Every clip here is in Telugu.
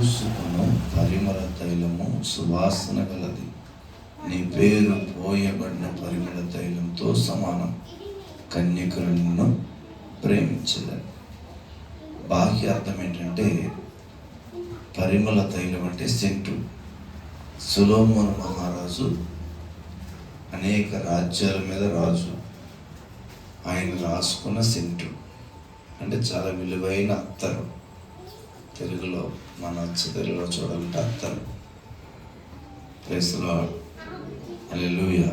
పూసుకును పరిమళ తైలము సువాసన గలది. నీ పేరు పోయబడిన పరిమళ తైలంతో సమానం. కన్యకలు నిన్ను ప్రేమించలేదు. బాహ్య అర్థం ఏంటంటే పరిమళ తైలం అంటే సెంటు. సొలొమోను మహారాజు అనేక రాజ్యాల మీద రాజు. ఆయన రాసుకున్న సెంటు అంటే చాలా విలువైన అత్తరు. తెలుగులో మన తెలుగులో చూడాలంటే అత్తరు. ప్రైజ్ ది లార్డ్, హల్లెలూయా.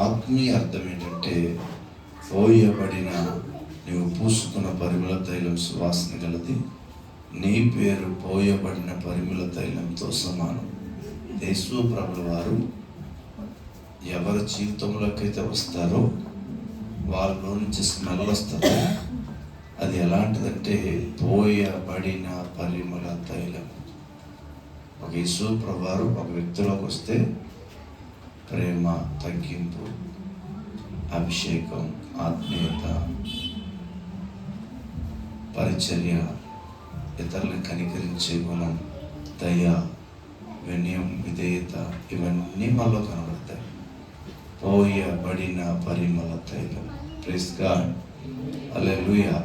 ఆత్మీయ అర్థం ఏంటంటే పోయబడిన, నీవు పూసుకున్న పరిమళ తైలం సువాసన గలది. నీ పేరు పోయబడిన పరిమళ తైలంతో సమానం. యేసు ప్రభుల వారు ఎవరి జీవితంలోకి అయితే వస్తారో వాళ్ళలో నుంచి స్మెల్ వస్తుంది. అది ఎలాంటిదంటే పోయబడిన పరిమళ తైలం. ఒక యేసు ప్రభు వారు ఒక వ్యక్తిలోకి వస్తే ప్రేమ, తగ్గింపు, అభిషేకం, ఆత్మీయత, పరిచర్య, ఇతరులను కనికరించే గుణం, దయ, వినయం, విధేయత, ఇవన్నీ మనలో కనబడతాయి. పోయబడిన పరిమళ తైలం. ప్రైజ్ గాడ్, హల్లెలూయా.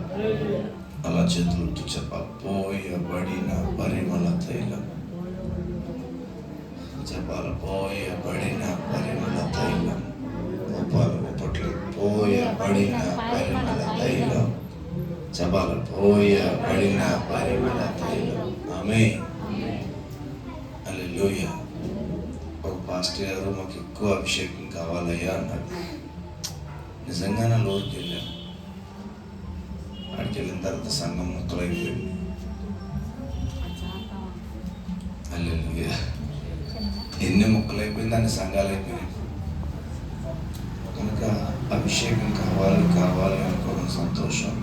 అలా చేతులతో చెప్పాలి. పోయబడిన పరిమళ తైలం చెప్పాలి. పోయబడిన పరిమళ తైలం. ఒప్పట్లు. పోయబడిన పరిమళ తైలం చెప్పాలి. పోయబడిన పరిమళ తైలం. ఆమేన్, హల్లెలూయా. ఒక పాస్టర్ గారు మాకు ఎక్కువ అభిషేకం కావాలయ్యా అన్నాడు. నిజంగా నా లోకి వెళ్ళాను. అక్కడికి వెళ్ళిన తర్వాత సంఘం ముక్కలైపోయింది. హల్లెలూయా. ఎన్ని ముక్కలైపోయింది, అన్ని సంఘాలు అయిపోయినాయి. కనుక అభిషేకం కావాలి అనుకోవడం సంతోషం.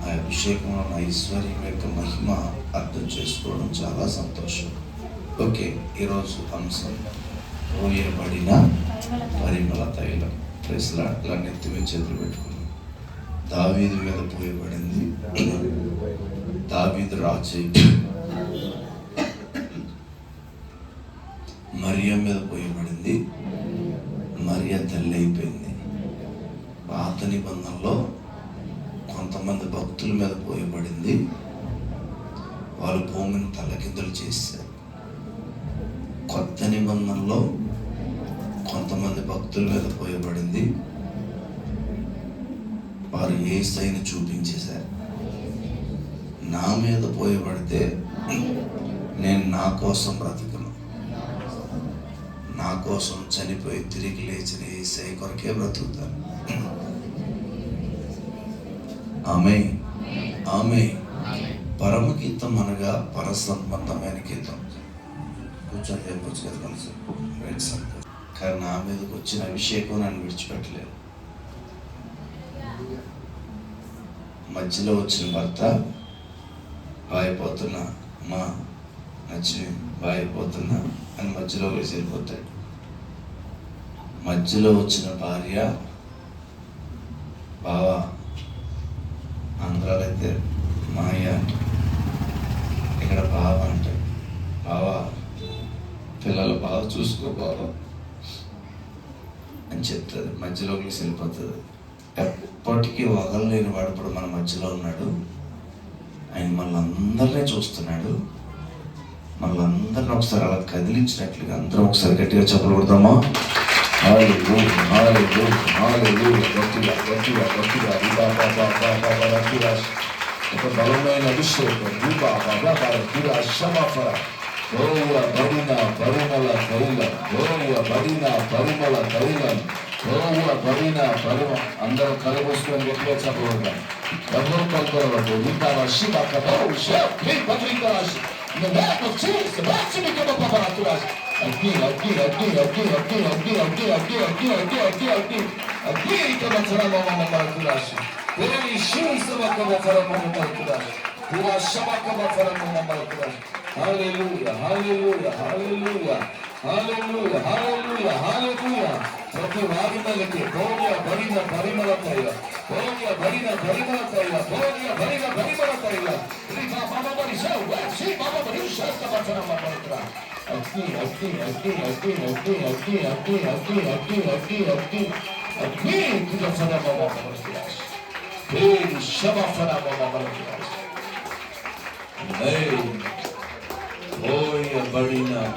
ఆ అభిషేకంలో ఉన్న ఐశ్వర్యం యొక్క మహిమ అర్థం చేసుకోవడం చాలా సంతోషం. ఓకే, ఈరోజు అంశం పోయబడిన పరిమళ తైలం. Praise the lord. ఇలా నెత్తి మీద చేతులు పెట్టుకున్నాం. దావీదు మీద పోయబడింది. దావీదు రాజు. మరియా మీద పోయబడింది. మరియా తల్లి అయిపోయింది. పాత నిబంధనలో కొంతమంది భక్తుల మీద పోయబడింది. వాళ్ళు భూమిని తలకిందులు చేశారు. కొత్త నిబంధనలో కొంతమంది భక్తుల మీద పోయబడింది. వారు యేసయ్యను చూపించేశారు. నా మీద పోయబడితే నేను నా కోసం బ్రతకను, నా కోసం చనిపోయి తిరిగి లేచిన యేసయ్య కొరకే బ్రతుకుతాను. ఆమేన్, ఆమేన్. పరమగీతం అనగా పరసంబంధమైన గీతం. కూర్చొని చెప్పొచ్చు కదా కలిసి. కానీ నా మీదకి వచ్చిన అభిషేకం నన్ను విడిచిపెట్టలేదు. మధ్యలో వచ్చిన భర్త బాయిపోతున్నా, అమ్మా నచ్చి బాయిపోతున్నా అని మధ్యలో వేసి వెళ్ళిపోతాడు. మధ్యలో వచ్చిన భార్య బావా, ఆంధ్రాలో అయితే మాయ, ఇక్కడ బావ అంటాడు. బావా పిల్లలు బాగా చూసుకో బావా అని చెప్తుంది. మధ్యలోకి వెళ్ళిపోతుంది. ఎప్పటికీ వదలలేని వాడు ఇప్పుడు మన మధ్యలో ఉన్నాడు. ఆయన మనల్ని అందరినీ చూస్తున్నాడు. మనల్ని ఒకసారి అలా కదిలించినట్లుగా అందరం ఒకసారి గట్టిగా చెప్పలు కొడతామా? ఒక బలమైన అభిషేకం. పోయబడిన పరిమళ తైలం. పోయబడిన పరిమళ తైలం. పోయబడిన పరిమళ. అందరూ కలుపుకొని గట్టిగా చెప్పబడతాం. ఎవరు కలుపుకోవద్దు. ఇంకా రాశి In the name of Jesus, let's become a paparazzi. Again, come on, Paparazzi. Very sure, some of the Paparazzi. Who are Shabaka Paparazzi. Hallelujah, hallelujah, hallelujah, hallelujah, hallelujah, hallelujah. ప్రతి వారికి పోయ బడిన పరిమళ తైల, పోయ బడిన పరిమళ తైల, పోయ బడిన పరిమళ తైల. పోయబడిన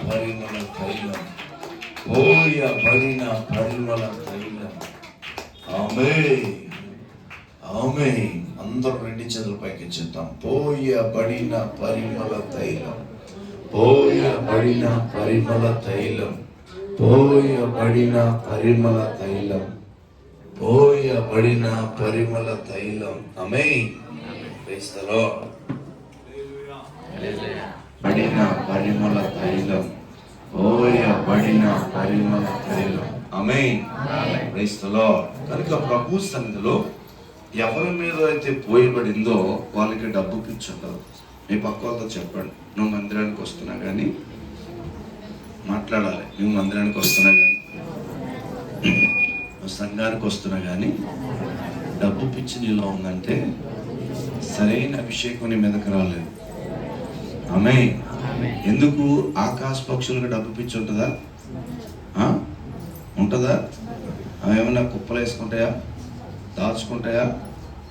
పరిమళ తైలం, పోయబడిన పరిమళ తైలం. ఆమేన్, ఆమేన్. అందరూ రెండు చేతుల పైకి చెప్తాం. పోయబడిన పరిమళ తైలం, పోయబడిన పరిమళ తైలం, పోయబడిన పరిమళ తైలం, పోయబడిన పరిమళ తైలం. ఆమేన్. Praise the lord. పడిన పరిమళ తైలం, పోయబడిన పరిమళ తైలం. ఆమేన్. Praise the lord. కనుక ప్రభు సన్నిధిలో ఎవరి మీద అయితే పోయబడిందో వాళ్ళకి డబ్బు పిచ్చి ఉండదు. మీ పక్క వాళ్ళతో చెప్పండి, నువ్వు మందిరానికి వస్తున్నా కానీ మాట్లాడాలి. నువ్వు మందిరానికి వస్తున్నా కానీ, నువ్వు సంఘానికి వస్తున్నా కానీ డబ్బు పిచ్చి నీలో ఉందంటే సరైన అభిషేకం నీ మీదకి రాలేదు. ఆమేన్. ఎందుకు? ఆకాశ పక్షులకు డబ్బు పిచ్చి ఉంటుందా? ఉంటుందా? ఏమన్నా కుప్పలు వేసుకుంటాయా? దాచుకుంటాయా?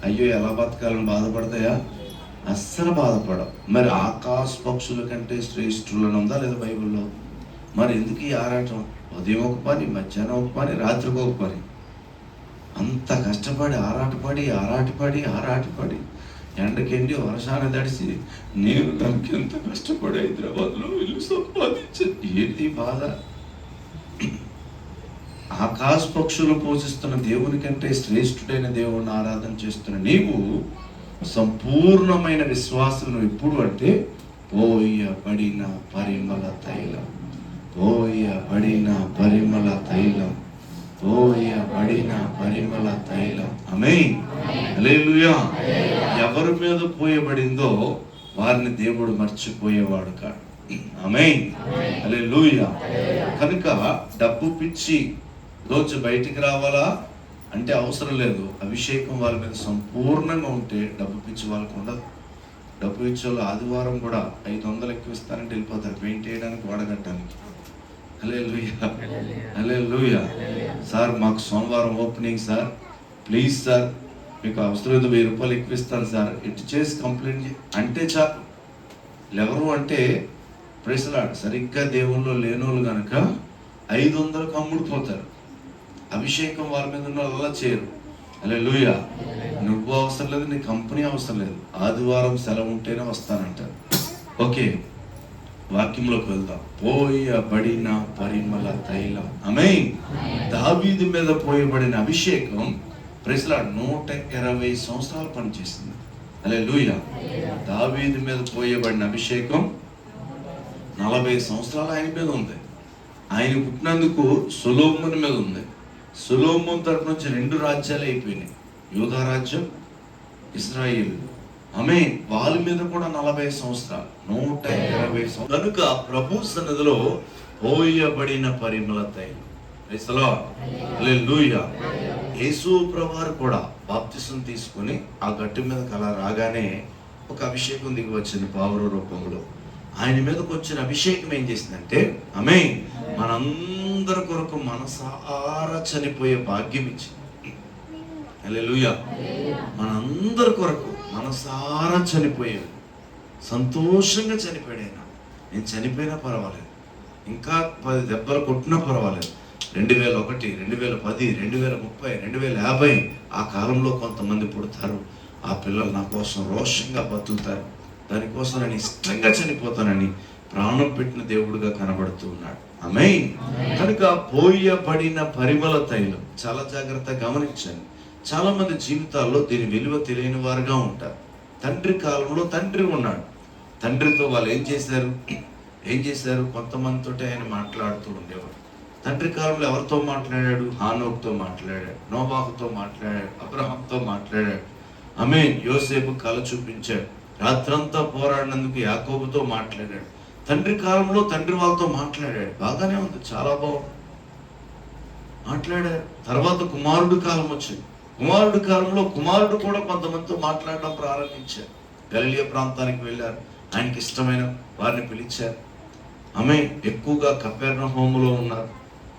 అయ్యో ఎలా బతకాలని బాధపడతాయా? అస్సలు బాధపడవు. మరి ఆకాశ పక్షుల కంటే శ్రేష్ఠులను ఉందా లేదా బైబిల్లో? మరి ఎందుకు ఈ ఆరాటం? ఉదయం ఒక పని, మధ్యాహ్నం ఒక పని, రాత్రికి ఒక పని. అంత కష్టపడి ఆరాటపడి ఎండకెండి వర్షాన్ని తడిసి నేను ఎంత కష్టపడి హైదరాబాద్లో ఇల్లు సంపాదించాను. ఏంటి బాధ? ఆకాశ పక్షులు పోషిస్తున్న దేవుని కంటే శ్రేష్ఠుడైన దేవుడిని ఆరాధన చేస్తున్న నీవు సంపూర్ణమైన విశ్వాసం ఎప్పుడు అంటే పోయబడిన పరిమళ తైలం, పోయబడిన పరిమళ తైలం, పోయబడిన పరిమళ తైలం. ఆమేన్. హల్లెలూయా. ఎవరి మీద పోయబడిందో వారిని దేవుడు మర్చిపోయేవాడు కాదు. ఆమేన్. హల్లెలూయా. కనుక డబ్బు పిచ్చి రోజు బయటికి రావాలా అంటే అవసరం లేదు. అభిషేకం వాళ్ళ మీద సంపూర్ణంగా ఉంటే డబ్బు పిచ్చి వాళ్ళకు ఉండదు. డబ్బు పిచ్చి వాళ్ళు ఆదివారం కూడా 500 ఎక్కువ ఇస్తారంటే వెళ్ళిపోతారు, పెయింట్ వేయడానికి, వాడగట్టడానికి. హల్లెలూయా, హల్లెలూయా. సార్ మాకు సోమవారం ఓపెనింగ్ సార్, ప్లీజ్ సార్ మీకు అవసరమైతే 1000 రూపాయలు ఎక్కువ ఇస్తాను సార్, ఇటు చేసి కంప్లైంట్ అంటే చాలు. ఎవరు అంటే ప్రెసలాడు సరిగ్గా దేవుళ్ళు లేనోళ్ళు కనుక 500కు అమ్ముడుపోతారు. అభిషేకం వాళ్ళ మీద ఉన్న అలా చేయరు. హల్లెలూయా. నువ్వు అవసరం లేదు, నీ కంపెనీ అవసరం లేదు, ఆదివారం సెలవు ఉంటేనే వస్తానంటారు. ఓకే, వాక్యంలోకి వెళ్దాం. పోయబడిన పరిమళ తైలం. ఆమేన్. దావీదు మీద పోయబడిన అభిషేకం ప్రెసలాడు 120 సంవత్సరాలు పనిచేసింది. హల్లెలూయా. దావీదు మీద పోయబడిన అభిషేకం 40 సంవత్సరాలు ఆయన మీద ఉంది. ఆయన పుట్టినందుకు సొలొమోను మీద ఉంది. సొలొమోను తరపు నుంచి 2 రాజ్యాలు అయిపోయినాయి, యూదా రాజ్యం, ఇశ్రాయేలు. ఆమేన్. వాళ్ళ మీద కూడా 40 సంవత్సరాలు, 120 సంవత్సరాలు. కనుక ప్రభు సన్నిధిలో పోయబడిన పరిమళ తైలం. Praise the lord. హల్లెలూయా. యేసు ప్రభువారు కూడా బాప్తిసం తీసుకొని ఆ గట్టి మీద అలా రాగానే ఒక అభిషేకం దిగి వచ్చింది పావుర రూపంలో. ఆయన మీదకి వచ్చిన అభిషేకం ఏం చేసిందంటే, ఆమేన్, మనందరి కొరకు మనసారా చనిపోయే భాగ్యం ఇచ్చింది. హల్లెలూయా. మనందరి కొరకు మనసారా చనిపోయేది, సంతోషంగా చనిపోయాడు ఆయన. నేను చనిపోయినా పర్వాలేదు, ఇంకా 10 దెబ్బలు కొట్టినా పర్వాలేదు. 2001, 2010, 2030, 2050 ఆ కాలంలో కొంతమంది పుడతారు. ఆ పిల్లలు నా కోసం రోషంగా బతుకుతారు, దానికోసం నేను ఇష్టంగా చనిపోతానని ప్రాణం పెట్టిన దేవుడుగా కనబడుతూ ఉన్నాడు. ఆమేన్. కనుక పోయబడిన పరిమళ తైలం చాలా జాగ్రత్తగా గమనించండి. చాలా మంది జీవితాల్లో దీని విలువ తెలియని వారుగా ఉంటారు. తండ్రి కాలంలో తండ్రి ఉన్నాడు, తండ్రితో వాళ్ళు ఏం చేశారు కొంతమందితో ఆయన మాట్లాడుతూ ఉండేవాడు. తండ్రి కాలంలో ఎవరితో మాట్లాడాడు? హానోకుతో మాట్లాడాడు, నోవాహుతో మాట్లాడాడు, అబ్రహాంతో మాట్లాడాడు. ఆమేన్. యోసేపు కల చూపించాడు, రాత్రంతా పోరాడినందుకు యాకోబుతో మాట్లాడాడు. తండ్రి కాలంలో తండ్రి వాళ్ళతో మాట్లాడాడు, బాగానే ఉంది, చాలా బాగుంది, మాట్లాడారు. తర్వాత కుమారుడు కాలం వచ్చింది, కుమారుడు కాలంలో కుమారుడు కూడా కొంతమందితో మాట్లాడడం ప్రారంభించారు. గలిలయ ప్రాంతానికి వెళ్ళారు, ఆయనకి ఇష్టమైన వారిని పిలిచారు. ఆమె ఎక్కువగా కపెర్నహూములో ఉన్నారు.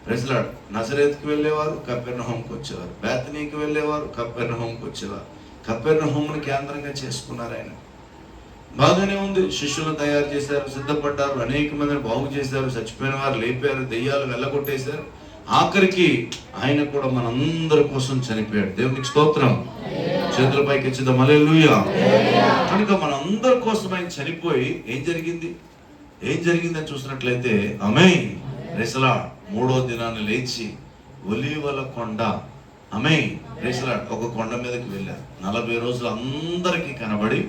ప్రెజలాడు. నజరేతుకు వెళ్ళేవారు, కపెర్నహూముకు వచ్చేవారు. బేతనీకి వెళ్ళేవారు, కపెర్నహూముకు వచ్చేవారు. కపెర్నహూమును కేంద్రంగా చేసుకున్నారు ఆయన. బాగానే ఉంది. శిష్యులను తయారు చేశారు, సిద్ధపడ్డారు, అనేక మందిని బాగు చేశారు, చచ్చిపోయిన వారు లేపారు, దెయ్యాలు వెళ్ళగొట్టేశారు. ఆఖరికి ఆయన కూడా మనందరి కోసం చనిపోయాడు. దేవునికి స్తోత్రం. చేతుల పైకి ఇచ్చిద్దాం హల్లెలూయా. కనుక మనందరి కోసం ఆయన చనిపోయి ఏం జరిగిందని చూసినట్లయితే ఆమేన్ ప్రైజ్ మూడో దినాన్ని లేచి ఒలీవల కొండ ఆమేన్ ప్రైజ్ ఒక కొండ మీదకి వెళ్ళారు. 40 రోజులు అందరికీ కనబడి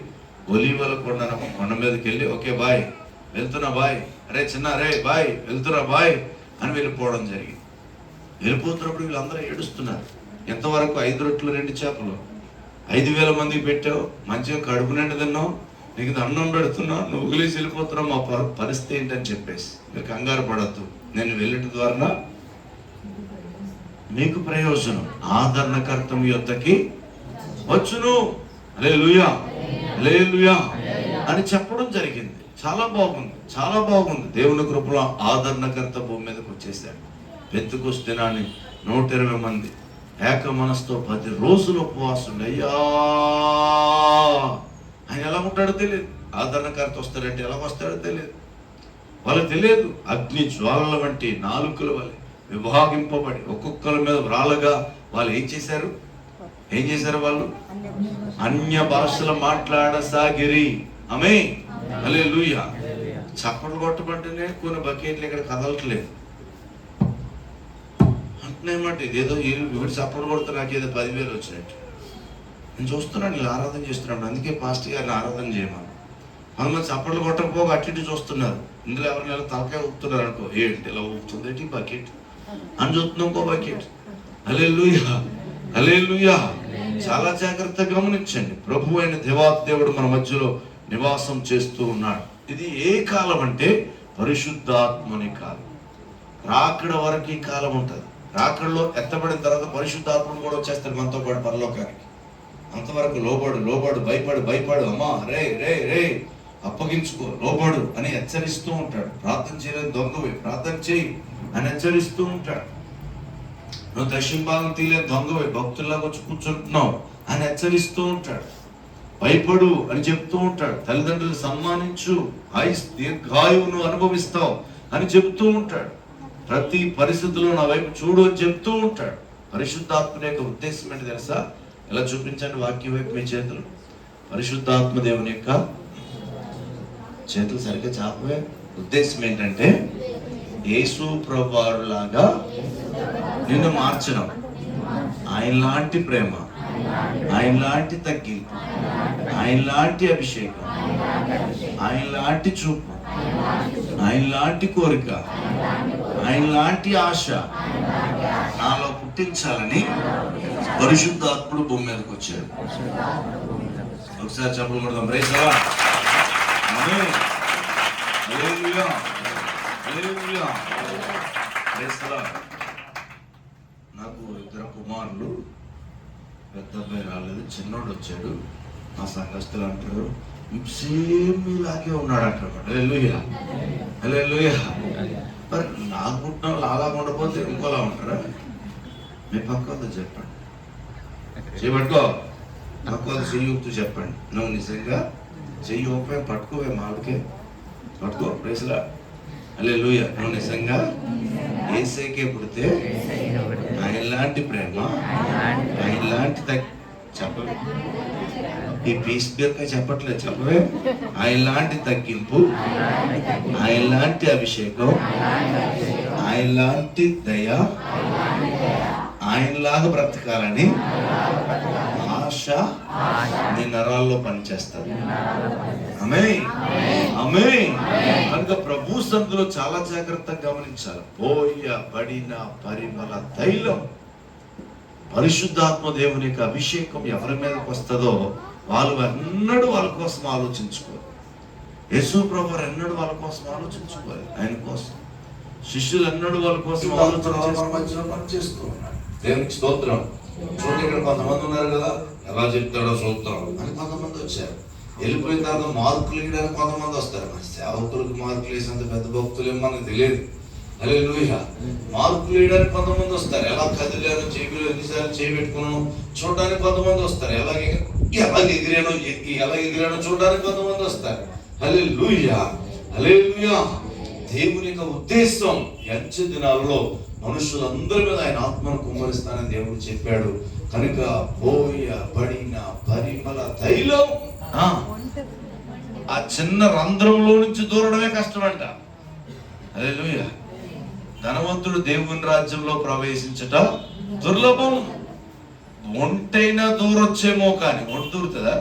ఒలీవల కొండ మీదకి వెళ్ళి ఓకే బాయ్ వెళ్తున్నా బాయ్, అరే చిన్న అరే బాయ్ వెళ్తున్నా బాయ్ అని వెళ్ళిపోవడం జరిగింది. వెళ్ళిపోతున్నప్పుడు వీళ్ళందరూ ఏడుస్తున్నారు. ఎంతవరకు 5 రొట్టెలు 2 చేపలు 5,000 మందికి పెట్టావు, మంచిగా కడుపు నిండా తిన్నావు, నీకు దండం పెడుతున్నా, నువ్వు వదిలేసి వెళ్ళిపోతున్నావు, మా పరిస్థితి ఏంటని చెప్పేసి మీరు కంగారు పడద్దు, నేను వెళ్ళటం ద్వారా మీకు ప్రయోజనం, ఆదరణకర్త మీ యొద్దకి వచ్చును హల్లెలూయా హల్లెలూయా అని చెప్పడం జరిగింది. చాలా బాగుంది. దేవుని కృపలో ఆదరణకర్త భూమి మీదకి వచ్చేసాడు. పెంతెకొస్తు దినాన్ని 120 మంది ఏక మనసుతో 10 రోజులు ఉపవాసం. అయ్యా ఆయన ఎలా ఉంటాడో తెలియదు. ఆదరణకర్త వస్తాడంటే ఎలా వస్తాడో తెలియదు. వాళ్ళకి తెలియదు. అగ్ని జ్వాలల వంటి నాలుకల వలె విభాగింపబడి ఒక్కొక్కల మీద వ్రాలగా వాళ్ళు ఏం చేశారు వాళ్ళు అన్య భాషలు మాట్లాడసాగిరి. ఆమేన్ హల్లెలూయా. చప్పట్లు కొట్టమంటేనే కొన్ని బకెట్లు ఇక్కడ కదలట్లేదు అంటున్నాయన్నమాట. ఇదేదో వీడు చప్పట్లు కొడితే నాకు ఏదో 10,000 వచ్చినట్టు. నేను చూస్తున్నాను, ఇలా ఆరాధన చేస్తున్నాను. అందుకే పాస్టర్ గారిని ఆరాధన చేయమని. కొంతమంది చప్పట్లు కొట్టకపోగా అటు ఇటు చూస్తున్నారు. ఇందులో ఎవరిని ఎలా తలకాయ ఊపుతున్నారు అనుకో, ఏంటి ఇలా ఊపుతుంది బకెట్ అని చూస్తున్నాం. ఇంకో బకెట్. హల్లెలూయా హల్లెలూయా. చాలా జాగ్రత్తగా గమనించండి. ప్రభు అయిన దేవాతి దేవుడు మన మధ్యలో నివాసం చేస్తూ ఉన్నాడు. ఇది ఏ కాలం అంటే పరిశుద్ధాత్మని కాలం. రాకడ వరకు ఈ కాలం ఉంటుంది. రాకడలో ఎత్తబడిన తర్వాత పరిశుద్ధాత్మను కూడా వచ్చేస్తాడు మనతో పాటు పరలోకానికి. అంతవరకు లోబడు భయపడు అమ్మా రే రే రే అప్పగించుకో లోబడు అని హెచ్చరిస్తూ ఉంటాడు. ప్రార్థన చేయలేదు దొంగవే ప్రార్థన చేయి అని హెచ్చరిస్తూ ఉంటాడు. నువ్వు దశింభాగం తీయలేదు దొంగవే భక్తుల్లాగా వచ్చి కూర్చుంటున్నావు అని హెచ్చరిస్తూ ఉంటాడు. భయపడు అని చెప్తూ ఉంటాడు. తల్లిదండ్రులు సన్మానించు, దీర్ఘాయువును అనుభవిస్తావు అని చెప్తూ ఉంటాడు. ప్రతి పరిస్థితుల్లో నా వైపు చూడు అని చెప్తూ ఉంటాడు. పరిశుద్ధాత్మ యొక్క ఉద్దేశం ఏంటి తెలుసా? ఇలా చూపించండి వాక్యం వైపు మీ చేతులు. పరిశుద్ధాత్మ దేవుని యొక్క చేతులు సరిగ్గా చాపవే. ఉద్దేశం ఏంటంటే యేసు ప్రభువారు లాగా నిన్ను మార్చడం. ఆయన లాంటి ప్రేమ, ఆయన లాంటి తగ్గింపు, ఆయన లాంటి అభిషేకం, ఆయన లాంటి చూపు, ఆయన లాంటి కోరిక, ఆయన లాంటి ఆశ నాలో పుట్టించాలని పరిశుద్ధాత్ముడు భూమి మీదకి వచ్చాడు. ఒకసారి చెప్పలు కొడదాం. Praise the lord. Amen hallelujah hallelujah praise the lord. నాకు 2 కుమారులు, పెద్ద అబ్బాయి రాలేదు, చిన్నోడు వచ్చాడు. మా సంఘస్థులు అంటారు సేమ్ ఇలాగే ఉన్నాడు అంటారు. హల్లెలూయా హల్లెలూయా. మరి నాకు పుట్టిన వాళ్ళు అలా ఉండకపోతే ఇంకోలా ఉంటారా? మీ పక్కతో చెప్పండి, చేయబట్టుకో పక్కతో చెయ్యి చెప్పండి. నువ్వు నిజంగా చెయ్యి ఊపే పట్టుకోవే మామిడికే పట్టుకో. ప్రైజ్ ది లార్డ్ హల్లెలూయా. నువ్వు నిజంగా యేసయ్యకే పుడితే ఆయన లాంటి ప్రేమ, ఆయన లాంటి చెప్పవే. ఈ పీస్ బీరకాయ చెప్పట్లేదు, చెప్పవే. ఆయన లాంటి తగ్గింపు, ఆయన లాంటి అభిషేకం, ఆయన లాంటి దయ, ఆయనలాగా బ్రతకాలని ఆశ నీ నరాల్లో పనిచేస్తుంది. ఆమేన్ ఆమేన్. కనుక ప్రభు సన్నిధిలో చాలా జాగ్రత్తగా గమనించాలి. పోయబడిన పరిమళ తైలం, పరిశుద్ధాత్మ దేవుని యొక్క అభిషేకం ఎవరి మీదకి వస్తుందో వాళ్ళు ఎన్నడూ వాళ్ళ కోసం ఆలోచించుకోరు. యేసు ప్రభువారు ఎన్నడూ వాళ్ళ కోసం ఆలోచించుకోవాలి. ఆయన కోసం శిష్యులు ఎన్నడూ వాళ్ళ కోసం పనిచేస్తూ ఉన్నారు. దేవునికి స్తోత్రం. చూడండి, ఇక్కడ కొంతమంది ఉన్నారు కదా, ఎలా చెప్తాడో చూద్దాం అని కొంతమంది వచ్చారు. వెళ్ళిపోయిన తర్వాత మార్కులు ఇవ్వడానికి కొంతమంది వస్తారు. మరి సేవకులకు మార్కులు వేసేంత పెద్ద భక్తులు ఏమో మనకు తెలియదు. హల్లెలూయా. మార్కులు వేయడానికి కొంతమంది వస్తారు. ఎలా కదిలాను, చెవిలో ఎన్నిసార్లు చేయి పెట్టుకున్నాను చూడడానికి కొంతమంది వస్తారు. ఎలా ఎగిరానో చూడడానికి కొంతమంది వస్తారు. హల్లెలూయా, హల్లెలూయా. దేవుని యొక్క ఉద్దేశం అంచె దినాలలో మనుషులందరి మీద ఆయన ఆత్మను కుమ్మరిస్తానని దేవుడు చెప్పాడు. కనుక పోయబడిన పరిమళ తైలం ఆ చిన్న రంధ్రంలో నుంచి దూరడమే కష్టమంట. హల్లెలూయా. ధనవంతుడు దేవుని రాజ్యంలో ప్రవేశించట దుర్లభం. ఒంటైనా దూరొచ్చేమో కానీ ఒంటి దూరుతుందా?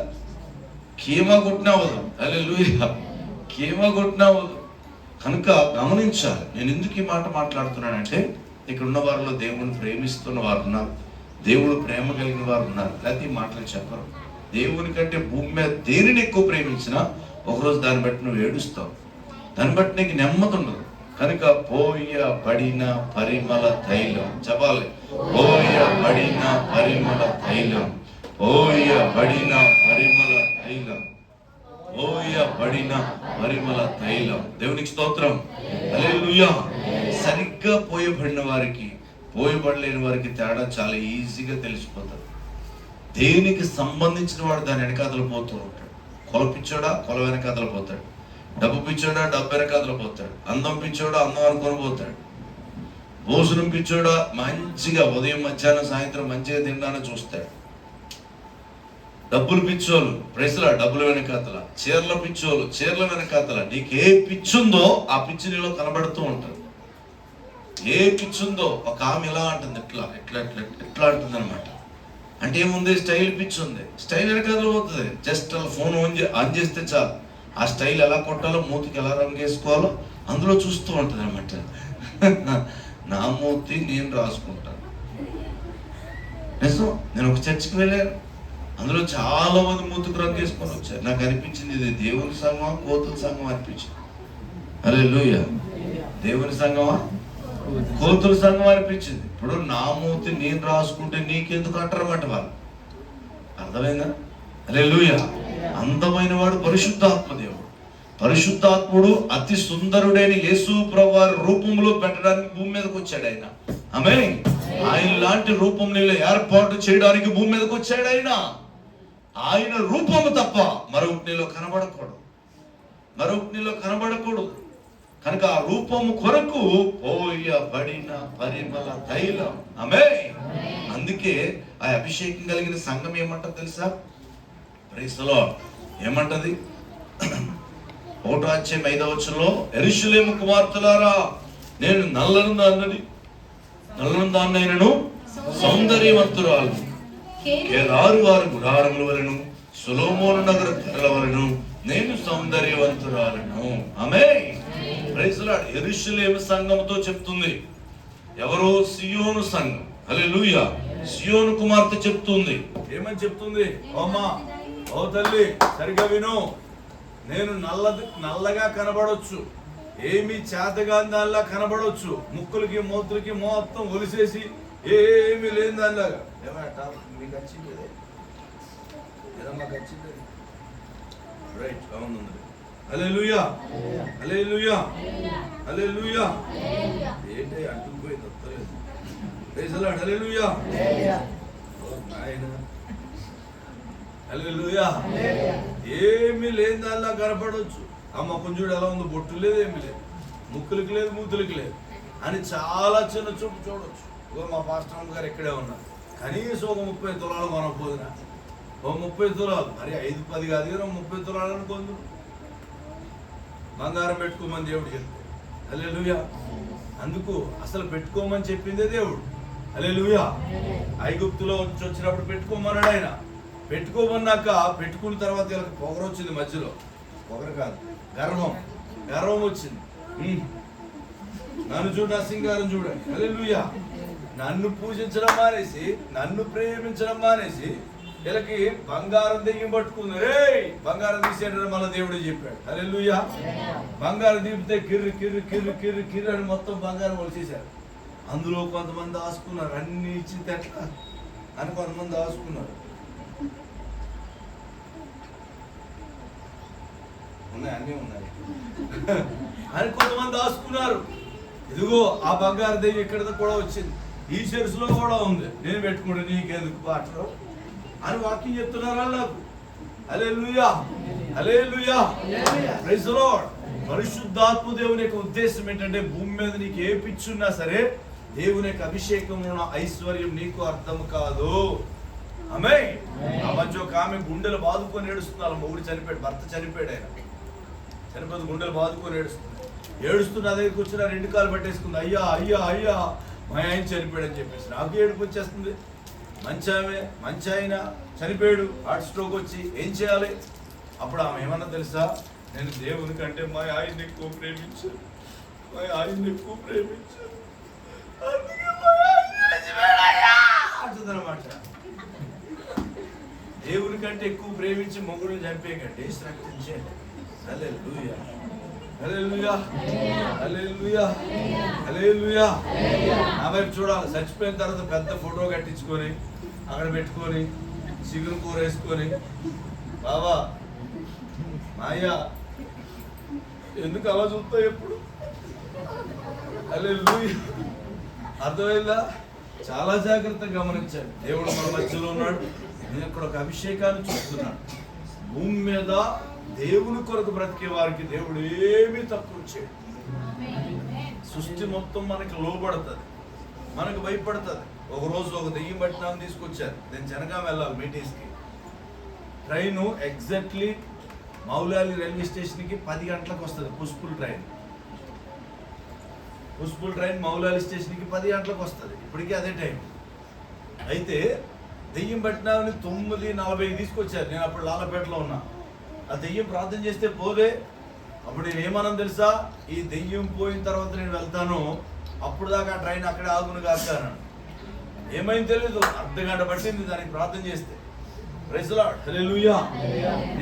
కీమా కొట్టినవదు. హల్లెలూయా, కీమా కొట్టినవదు. కనుక గమనించాలి. నేను ఎందుకు ఈ మాట మాట్లాడుతున్నానంటే, ఇక్కడ ఉన్న వారిలో దేవుని ప్రేమిస్తున్న వారు ఉన్నారు, దేవుడు ప్రేమ కలిగిన వారు ఉన్నారు. లేకపోతే ఈ మాటలు చెప్పరు. దేవుని కంటే భూమి మీద దేనిని ఎక్కువ ప్రేమించినా ఒకరోజు దాన్ని బట్టి నువ్వు ఏడుస్తావు, దాన్ని బట్టి నీకు నెమ్మది ఉండదు. కనుక పోయబడిన పరిమళ తైలం చెప్పాలి. పోయబడిన పరిమళ తైలం, పోయబడిన పరిమళ తైలం, పోయబడిన పరిమళ తైలం. దేవునికి స్తోత్రం. హల్లెలూయా. సరిగ్గా పోయబడిన వారికి, పోయబడలేని వారికి తేడా చాలా ఈజీగా తెలిసిపోతుంది. దేవునికి సంబంధించిన వాడు దాని వెనకాతలు పోతూ ఉంటాడు. కొల పిచ్చోడా కొల వెనకాతలు పోతాడు, డబ్బు పిచ్చోడా డబ్బు వెనకాతలు పోతాడు, అందం పిచ్చోడా అందం అనుకొని పోతాడు, భోజనం పిచ్చోడా మంచిగా ఉదయం మధ్యాహ్నం సాయంత్రం మంచిగా తినడాన్ని చూస్తాడు. డబ్బులు పిచ్చోళ్ళు ప్రెస్లా డబ్బుల వెనకాతల, చీరల పిచ్చోళ్ళు చీరల వెనకాతల. నీకు ఏ పిచ్చుందో ఆ పిచ్చి నీలో కనబడుతూ ఉంటుంది. ఏ పిచ్చుందో ఒక ఆమె ఎలా అంటుంది, ఎట్లా ఎట్లా ఎట్లా ఎట్లా అంటుంది అనమాట. అంటే ఏముంది, స్టైల్ పిచ్చి ఉంది, స్టైల్ వెనకాతలు పోతుంది. జస్ట్ అలా ఫోన్ ఆన్ చేస్తే చాలు, ఆ స్టైల్ ఎలా కొట్టాలో, మూతికి ఎలా రంగు వేసుకోవాలో అందులో చూస్తూ ఉంటుంది అనమాట. నా మూతి నేను రాసుకుంటాను. నిజం. నేను ఒక చర్చికి వెళ్ళాను, అందులో చాలా మంది మూతికి రంగు వేసుకొని వచ్చారు. నాకు అనిపించింది ఇది దేవుని సంఘమా కోతుల సంఘం అనిపించింది. హల్లెలూయా. దేవుని సంఘమా కోతుల సంఘం అనిపించింది. ఇప్పుడు నా మూతి నేను రాసుకుంటే నీకెందుకు అంటారన్నమాట వాళ్ళు. అర్థమైందా? హల్లెలూయా. అందమైన వాడు పరిశుద్ధాత్మ దేవుడు. పరిశుద్ధాత్ముడు అతి సుందరుడైన యేసు ప్రభువారి రూపంలో పెట్టడానికి భూమి మీదకి వచ్చాడు ఆయన. ఆమేన్. ఆయన లాంటి రూపం నీలో ఏర్పాటు చేయడానికి భూమి మీదకి వచ్చాడు ఆయన. ఆయన రూపము తప్ప మరొకటి నీలో కనబడకూడదు, మరొకటి నీలో కనబడకూడదు. కనుక ఆ రూపము కొరకు పోయబడిన పరిమళ తైలం. ఆమేన్. అందుకే ఆ అభిషేకం కలిగిన సంఘం ఏమంటది తెలుసా? Praise the lord. ఏమంటది? 1వ అధ్యాయం 5వ వచనంలో, యెరూషలేము కుమార్తెలారా, నేను నల్లనుదాన్నైనను సౌందర్యవంతురాలు, కేదారు వారి గుడారముల వలెను సొలొమోను నగర తెరల వలెను నేను సౌందర్యవంతురాలను. ఆమేన్. Praise the lord. యెరూషలేము సంఘముతో చెప్తుంది. ఎవరో? సియోను సంఘం. హల్లెలూయా. సియోను కుమార్తె చెప్తుంది. ఏమని చెప్తుంది? అమ్మా, ఓ తల్లి, సరిగా విను. నేను నల్లగా కనబడొచ్చు, ఏమి చేతగాని దానిలా కనబడొచ్చు, ముక్కులకి మూతులకి మొత్తం ఒలిసేసి ఏమి లేని దానిలాగా. మీకు వచ్చింది ఏదమ్మా వచ్చింది? రైట్, అవును. హల్లెలూయా, హల్లెలూయా, హల్లెలూయా. ఏంటి అంటుకుపోయింది, వస్తలేదు. Praise the lord. Hallelujah. Hallelujah. ఏమి లేని దానిలా కనపడవచ్చు. ఆ మొక్కం చూడు ఎలా ఉంది, బొట్టు లేదు, ఏమి లేదు, ముక్కులకి లేదు, మూతులకి లేదు అని చాలా చిన్న చూపు చూడవచ్చు. మా పాస్టర్ గారు ఇక్కడే ఉన్నారు. కనీసం ఒక 30 తులాలు కొనకపోదునా? ఓ 30 తులాలు, మరి 5-10 కాదు కదా, 30 తులాలు అనుకోండి. బంగారం పెట్టుకోమని దేవుడు చెప్తే. హల్లెలూయా. అందుకు అసలు పెట్టుకోమని చెప్పిందే దేవుడు. హల్లెలూయా. ఐగుప్తులో వచ్చినప్పుడు పెట్టుకోమన్నాడు ఆయన. పెట్టుకోమన్నాక పెట్టుకున్న తర్వాత వీళ్ళకి పొగరు వచ్చింది. మధ్యలో పొగరు కాదు, గర్వం వచ్చింది. నన్ను చూడ, సింగారం చూడండి. హల్లెలూయా. నన్ను పూజించడం మానేసి, నన్ను ప్రేమించడం మానేసి వీళ్ళకి బంగారం దెయ్యం పట్టుకుంది. రే, బంగారం తీసేయడం మళ్ళీ దేవుడే చెప్పాడు. హల్లెలూయా. బంగారం తీపితే కిర్రు కిర్రు కిర్రు కిర్రు కిర్రు అని మొత్తం బంగారం వచ్చేసారు. అందులో కొంతమంది దాచుకున్నారు. అన్ని ఇచ్చింది ఎట్లా అని కొంతమంది దాచుకున్నారు. ఉన్నాయి, అన్నీ ఉన్నాయి అని కొంతమంది దాచుకున్నారు. ఇదిగో ఆ బంగారు దెయ్యం ఇక్కడ కూడా వచ్చింది, ఈ చెరుసులో కూడా ఉంది, నేను పెట్టుకుంటే నీకెందుకు పాటలు అని వాక్యం చెప్తున్నారు నాకు. హల్లెలూయా, హల్లెలూయా, ప్రైజ్ ది లార్డ్. పరిశుద్ధాత్మ దేవుని యొక్క ఉద్దేశం ఏంటంటే భూమి మీద నీకు ఏ పిచ్చున్నా సరే దేవుని యొక్క అభిషేకంలో ఐశ్వర్యం నీకు అర్థం కాదు. ఆమేన్. ఆ మధ్య ఒక ఆమె గుండెలు బాదుకొని ఏడుస్తుంది, వాళ్ళ మొగుడు చనిపోయాడు, భర్త చనిపోయాడు, ఆయన చనిపోతే గుండెలు బాదుకొని ఏడుస్తున్న దగ్గరికి వచ్చిన 2 కాలు పట్టేసుకుంది. అయ్యా అయ్యా అయ్యా మా ఆయన చనిపోయాడు అని చెప్పేసి నాకు ఏడుపు వచ్చేస్తుంది. మంచి ఆయన చనిపోయాడు, హార్ట్ స్ట్రోక్ వచ్చి ఏం చేయాలి? అప్పుడు ఆమె ఏమన్నా తెలుసా, నేను దేవుని కంటే మా ఆయన్ని ఎక్కువ ప్రేమించాను, మా ఆయన్ని ఎక్కువ ప్రేమించాను, అందుకే మా ఆయన చనిపోయాడయ్యా అంటుందన్నమాట. దేవుని కంటే ఎక్కువ ప్రేమించి మొగుడుని చంపేయకండి, రక్షించండి. హల్లెలూయా, హల్లెలూయా, హల్లెలూయా, హల్లెలూయా. నా వైపు చూడాలి. చచ్చిపోయిన తర్వాత పెద్ద ఫోటో కట్టించుకొని అక్కడ పెట్టుకొని చిగురు కూర వేసుకొని, బాబా మాయా ఎందుకు అలా చూస్తావు ఎప్పుడు? హల్లెలూయా. అర్థమైందా? చాలా జాగ్రత్తగా గమనించాడు. దేవుడు మన మధ్యలో ఉన్నాడు. నేను ఇక్కడ ఒక అభిషేకాన్ని చూస్తున్నాను. భూమి మీద దేవుని కొరకు బ్రతికే వారికి దేవుడు ఏమీ తక్కువ చేయడు. సృష్టి మొత్తం మనకి లోబడుతుంది, మనకు భయపడుతుంది. ఒకరోజు ఒక దెయ్యం పట్టినాన్ని తీసుకొచ్చారు. నేను జనగాం వెళ్ళాలి మీటింగ్స్కి. ట్రైను ఎగ్జాక్ట్లీ మౌలాలి రైల్వే స్టేషన్కి 10 గంటలకు వస్తుంది. పుష్పుల్ ట్రైన్ మౌలాలి స్టేషన్కి 10 గంటలకు వస్తుంది. ఇప్పటికీ అదే టైం. అయితే దెయ్యం పట్టినాన్ని 9:40 తీసుకొచ్చారు. నేను అప్పుడు లాలపేటలో ఉన్నా. ఆ దెయ్యం ప్రార్థన చేస్తే పోదే. అప్పుడు నేను ఏమన్నాను తెలుసా, ఈ దెయ్యం పోయిన తర్వాత నేను వెళ్తాను, అప్పుడు దాకా ఆ ట్రైన్ అక్కడే ఆగును కాస్తాను. ఏమైంది తెలీదు, అర్ధగంట పట్టింది దానికి ప్రార్థన చేస్తే. ప్రైజ్ ది లార్డ్, హల్లెలూయా.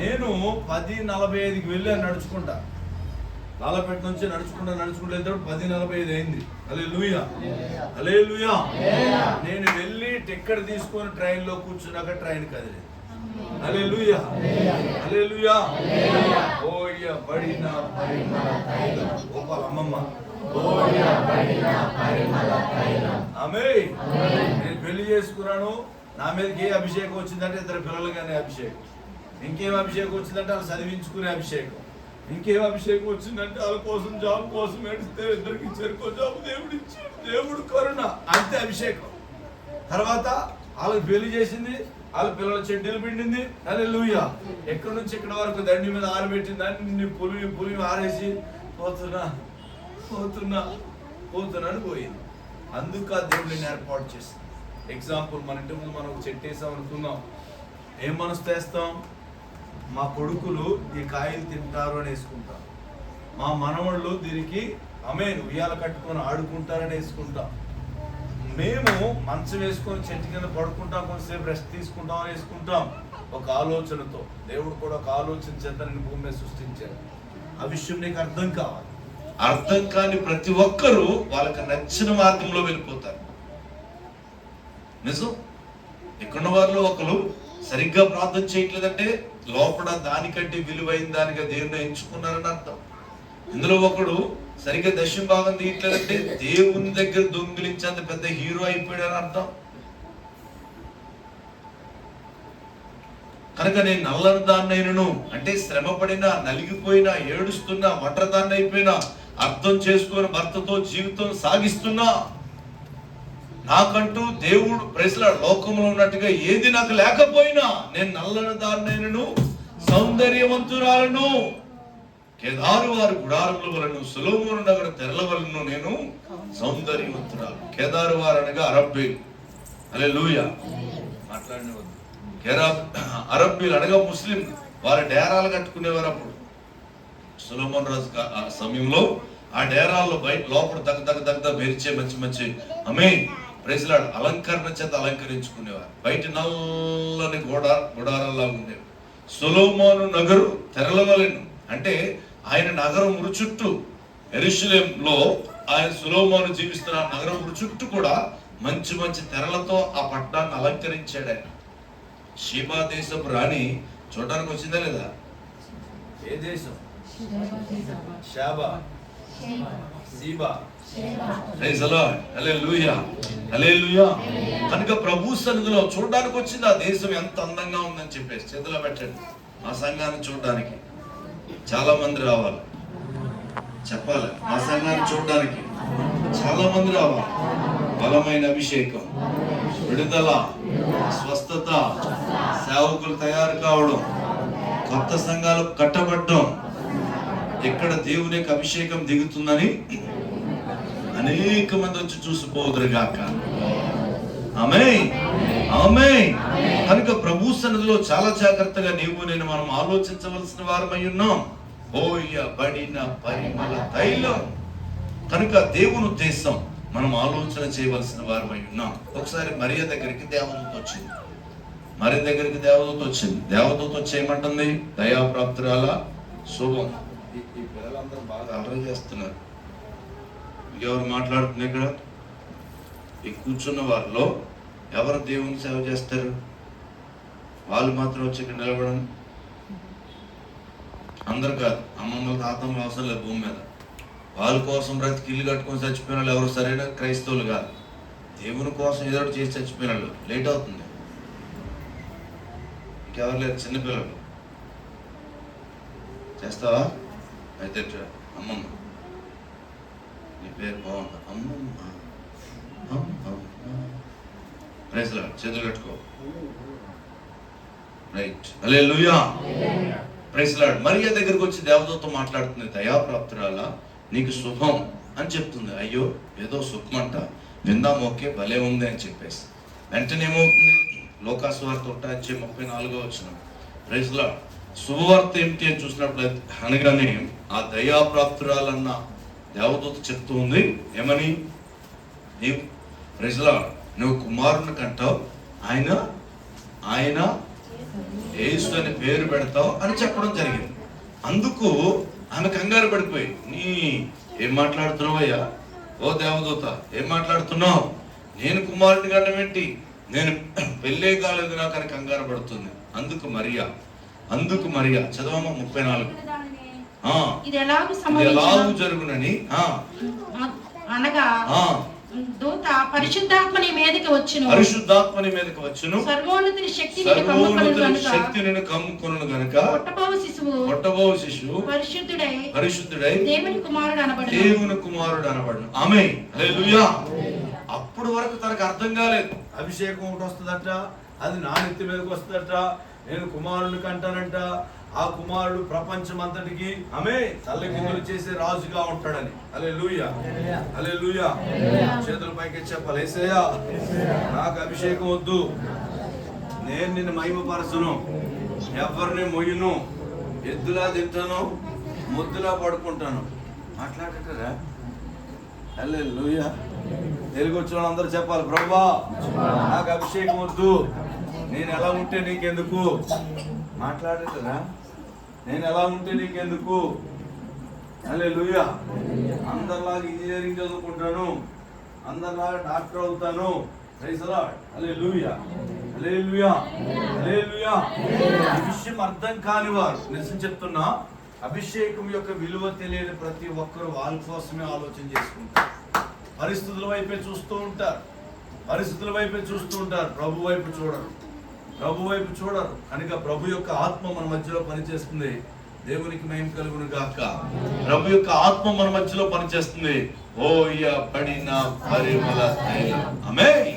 నేను 10:45కి వెళ్ళాను నడుచుకుంటా. లాలపేట నుంచి నడుచుకుంటా వెళ్తాడు 10:45 అయింది. హల్లెలూయా, హల్లెలూయా. నేను వెళ్ళి టికెట్ తీసుకొని ట్రైన్లో కూర్చున్నాక ట్రైన్ కదిలేదు. హల్లెలూయా, హల్లెలూయా. పోయబడిన పరిమళ తైలం. గోపాల అమ్మమ్మ, పోయబడిన పరిమళ తైలం. ఆమేన్. నేను పెళ్లి చేసుకున్నాను. నా మీదకి ఏ అభిషేకం వచ్చిందంటే 2 పిల్లలుగానే అభిషేకం. ఇంకేం అభిషేకం వచ్చిందంటే వాళ్ళు చదివించుకునే అభిషేకం. ఇంకేం అభిషేకం వచ్చిందంటే వాళ్ళ కోసం జాబ్ కోసం ఏడిస్తే 2కి చెరుకో జాబ్ దేవుడు ఇచ్చాడు. దేవుడు కరుణ, అంతే అభిషేకం. తర్వాత వాళ్ళకి పెళ్లి చేసింది, వాళ్ళ పిల్లల చెడ్డీలు పిండింది. హల్లెలూయా. ఎక్కడి నుంచి ఇక్కడ వరకు దండి మీద ఆరబెట్టింది, అన్ని పులిమి ఆరేసి పోతున్నాను పోయింది. అందుకు ఆ దేవుడిని ఏర్పాటు చేసింది. ఎగ్జాంపుల్, మన ఇంటి ముందు మనం ఒక చెట్టు వేసాం అనుకుందాం. ఏం మనసు తెస్తాం? మా కొడుకులు ఈ కాయలు తింటారు అని వేసుకుంటాం. మా మనవళ్ళు దీనికి ఆమేన్ ఉయ్యాల కట్టుకొని ఆడుకుంటారని వేసుకుంటాం. మేము మంచం వేసుకొని చెట్టు కింద పడుకుంటాం, కొంతసేపు రెస్ట్ తీసుకుంటాం అని వేసుకుంటాం. ఒక ఆలోచనతో. దేవుడు కూడా ఒక ఆలోచన చేత నేను భూమి మీద సృష్టించాడు. ఆ విషయం నీకు అర్థం కావాలి. అర్థం కాని ప్రతి ఒక్కరూ వాళ్ళకి నచ్చిన మార్గంలో వెళ్ళిపోతారు. నిజం. ఇక్కడున్న వారిలో ఒకరు సరిగ్గా ప్రార్థన చేయట్లేదంటే లోపల దానికంటే విలువైన దానిగా దేవుని ఎంచుకున్నారని అర్థం. ఇందులో ఒకడు సరిగ్గా దశమ భాగం తీయట్లేదంటే దేవుని దగ్గర దొంగిలించేంత పెద్ద హీరో అయిపోయాడని అర్థం. కనుక నేను నల్లని దాన్నైనను అంటే శ్రమపడినా, నలిగిపోయినా, ఏడుస్తున్నా, ఒంటరిదాన్ని అయిపోయినా, అర్థం చేసుకొని భర్తతో జీవితం సాగిస్తున్నా, నాకంటూ దేవుడు ప్రజల లోకంలో ఉన్నట్టుగా ఏది నాకు లేకపోయినా నేను నల్లని దాన్నైనను సౌందర్యవంతురాలను, కేదారు వారి గుడారముల వలను, సొలొమోను నగర తెరల వలను నేను సౌందర్యవంతురాలు. కేదారు వారు అనగా అరబ్బీలు. హల్లెలూయా. మాట్లాడినవద్దు. అరబ్బీలు అనగా ముస్లిం. వారి డేరాలు కట్టుకునేవారు. అప్పుడు సొలొమోను రాజు సమయంలో ఆ డేరాల్లో బయట లోపల దగ్గర మెరిచే మంచి ఆమేన్ ప్రైజ్ ది లార్డ్ అలంకరణ చేత అలంకరించుకునేవారు. బయట నల్లని గుడారాల్లా ఉండేవి. సొలొమోను నగరు తెరల వలెను అంటే ఆయన నగరం చుట్టూ, యెరూషలేములో ఆయన సొలొమోను జీవిస్తున్న నగరం చుట్టూ కూడా మంచి తెరలతో ఆ పట్టణాన్ని అలంకరించాడు ఆయన. షేబా దేశపు రాణి చూడడానికి వచ్చిందా లేదా? ఏ దేశం? షాబా, సీబా. Praise the lord. Hallelujah, hallelujah. కనుక ప్రభు సన్నిధిలో చూడడానికి వచ్చింది ఆ దేశం ఎంత అందంగా ఉందని చెప్పేసి చేతిలో పెట్టండి. మా సంఘాన్ని చూడడానికి చాలా మంది రావాలి, చెప్పాలి. మా సంఘాన్ని చూడడానికి చాలా మంది రావాలి. బలమైన అభిషేకం, విడుదల, స్వస్థత, సేవకులు తయారు కావడం, కొత్త సంఘాలు కట్టబడడం, ఇక్కడ దేవుని యొక్క అభిషేకం దిగుతుందని అనేక మంది వచ్చి చూసిపోదురు గాక. ఆమేన్, ఆమేన్. కనుక ప్రభు సన్నిధిలో చాలా జాగ్రత్తగా నీవు నేను మనం ఆలోచించవలసిన వారమై ఉన్నాం. పోయబడిన పరిమళ తైలం. కనుక దేవుని ఉద్దేశం మనం ఆలోచన చేయవలసిన వారమై ఉన్నాం. ఒకసారి మరియ దగ్గరికి దేవదూత వచ్చింది. మరియ దగ్గరికి దేవదూత వచ్చింది. దేవదూత వచ్చి ఏమంటుంది? దయాప్రాప్తురాల, శుభం. ఈ పిల్లలందరూ బాగా అలరి చేస్తున్నారు. ఎవరు మాట్లాడుతుంది ఇక్కడ? ఈ కూర్చున్న వారిలో ఎవరు దేవుని సేవ చేస్తారు? వాళ్ళు మాత్రం వచ్చి ఇక్కడ నిలబడండి. అందరు కాదు, అమ్మమ్మలు తాతమ్మలు అవసరం లేదు భూమి మీద. వాళ్ళ కోసం బ్రతికి ఇల్లు కట్టుకొని చచ్చిపోయిన వాళ్ళు ఎవరు సరైన క్రైస్తవులు కాదు. దేవుని కోసం ఏదో ఒకటి చేసి చచ్చిపోయిన వాళ్ళు. లేట్ అవుతుంది. ఇంకెవరు లేరు, చిన్నపిల్లలు. చేస్తావా? అయితే అమ్మమ్మ, నీ పేరు బాగుందా? అమ్మమ్మ, ప్రైజ్ ది లార్డ్. చేతులు కట్టుకో. Right, hallelujah, praise the lord. మరియ దగ్గరకు వచ్చి దేవదూత మాట్లాడుతుంది. దయాప్రాప్తురాల, నీకు శుభం అని చెప్తుంది. అయ్యో, ఏదో శుభం అంట, విందాం, ఓకే, భలే ఉంది అని చెప్పేసి వెంటనే ఏమవుతుంది? లోకాసువార్త 1:34 వచ్చిన ప్రైజ్ ది లార్డ్. శుభవార్త ఏమిటి అని చూసినప్పుడు అనగానే ఆ దయాప్రాప్తురాలన్న దేవదూత చెప్తూ ఉంది. ఏమని? నీవు ప్రైజ్ ది లార్డ్, నువ్వు కుమారుని కంటావు, ఆయన యేసు అని పేరు పెడతావు అని చెప్పడం జరిగింది. అందుకు ఆమె కంగారు పడిపోయి, నీ ఏం మాట్లాడుతున్నావయ్యా? ఓ దేవదూత, ఏం మాట్లాడుతున్నావు? నేను కుమారుని కండం ఏంటి? నేను పెళ్ళే కాలేదు నాకు అని కంగారు పడుతుంది. అందుకు మరియా చదవమ్మ 34. ఇది ఎలాగూ జరుగునని అనగా దూత పరిశుద్ధాత్మని మీదకి వచ్చును, సర్వోన్నతుని శక్తి నిన్ను కమ్ముకొనును గనుక పుట్టబోవు శిశువు పరిశుద్ధుడై దేవుని కుమారుడు అనబడును. ఆమేన్, హల్లెలూయా. అప్పుడు వరకు తనకు అర్థం కాలేదు. అభిషేకం ఒకటి వస్తుందట, అది నా నెత్తి మీదకి వస్తుందట, నేను కుమారుని కంటానంట. ఆ కుమారుడు ప్రపంచం అంతటికి తల్లకిందులు చేసే రాజుగా ఉంటాడని. హల్లెలూయా, హల్లెలూయా. చేతుల పైకి చెప్పాలి, యేసయ్యా నాకు అభిషేకం వద్దు, నేను నిన్ను మహిమపరచును, ఎవరిని మొయ్యను, ఎద్దులా తింటాను, ముద్దులా పడుకుంటాను. మాట్లాడటరా? హల్లెలూయా. తెలుగు వచ్చిన వాళ్ళందరూ చెప్పాలి, ప్రభువా నాకు అభిషేకం వద్దు, నేను ఎలా ఉంటే నీకెందుకు. మాట్లాడటరా? నేను ఎలా ఉంటే నీకెందుకు. హల్లెలూయా. అందరిలాగా ఇంజనీరింగ్ చదువుకుంటాను, అందరిలాగా డాక్టర్ అవుతాను. Praise the lord. Hallelujah, hallelujah, hallelujah. ఈ విషయం అర్థం కాని వారు, నిజం చెప్తున్నా, అభిషేకం యొక్క విలువ తెలియని ప్రతి ఒక్కరు వాళ్ళ కోసమే ఆలోచన చేసుకుంటారు. పరిస్థితుల వైపే చూస్తూ ఉంటారు, ప్రభు వైపు చూడరు. కనుక ప్రభు యొక్క ఆత్మ మన మధ్యలో పనిచేస్తుంది. దేవునికి మహిమ కలుగును గాక. ప్రభు యొక్క ఆత్మ మన మధ్యలో పనిచేస్తుంది. పోయబడిన పరిమళ తైలం. ఆమేన్,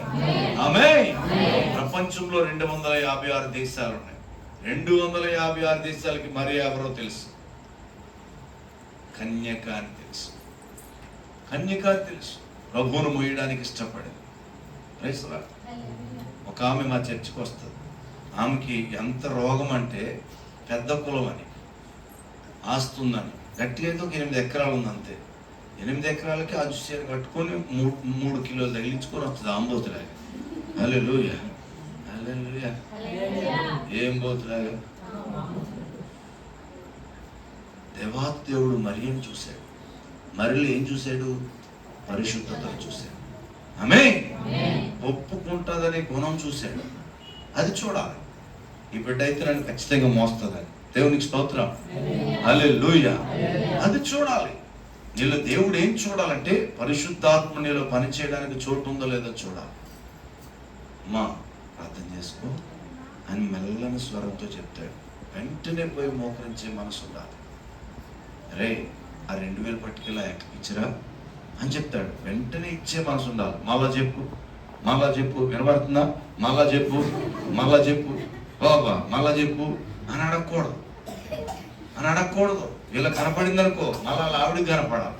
ఆమేన్. ప్రపంచంలో 256 దేశాలు ఉన్నాయి. 256 దేశాలకి మరి ఎవరో తెలుసు? కన్యక అని తెలుసు. ప్రభువును మోయడానికి ఇష్టపడింది. Praise the lord. ఒక ఆమె మా చర్చికి వస్తుంది. ఆమెకి ఎంత రోగం అంటే పెద్ద కులం అని, ఆస్తుందని, గట్టిగా అయితే ఒక 8 ఎకరాలు ఉంది అంతే. 8 ఎకరాలకి ఆ చీర కట్టుకొని 3 కిలోలు తగిలించుకొని వస్తుంది ఆంబోతులాగా. హల్లెలూయా, హల్లెలూయా. ఏం బోతులాగా? దేవాతి దేవుడు మరియను చూశాడు. మరియలో ఏం చూశాడు? పరిశుద్ధతను చూశాడు. ఆమేన్. ఒప్పుకుంటుందనే గుణం చూశాడు. అది చూడాలి. ఈ బిడ్డ అయితే నన్ను ఖచ్చితంగా మోస్తుందని. దేవునికి స్తోత్రం. హల్లెలూయా. అది చూడాలి. నీలో దేవుడు ఏం చూడాలంటే పరిశుద్ధాత్మ నీలో పని చేయడానికి చోటు ఉందో లేదో చూడాలి. అమ్మా ప్రార్థన చేసుకో అని మెల్లని స్వరంతో చెప్తాడు. వెంటనే పోయి మోకరించే మనసు ఉండాలి. రే ఆ 2000 పట్టుకెళ్ళి ఇచ్చిరా అని చెప్తాడు. వెంటనే ఇచ్చే మనసు ఉండాలి. మళ్ళా చెప్పు వినబడుతుందా, మళ్ళా చెప్పు బాబా మళ్ళా చెప్పు అని అడగకూడదు. వీళ్ళకి కనపడింది అనుకో మళ్ళీ అలా ఆవిడికి కనపడాలి.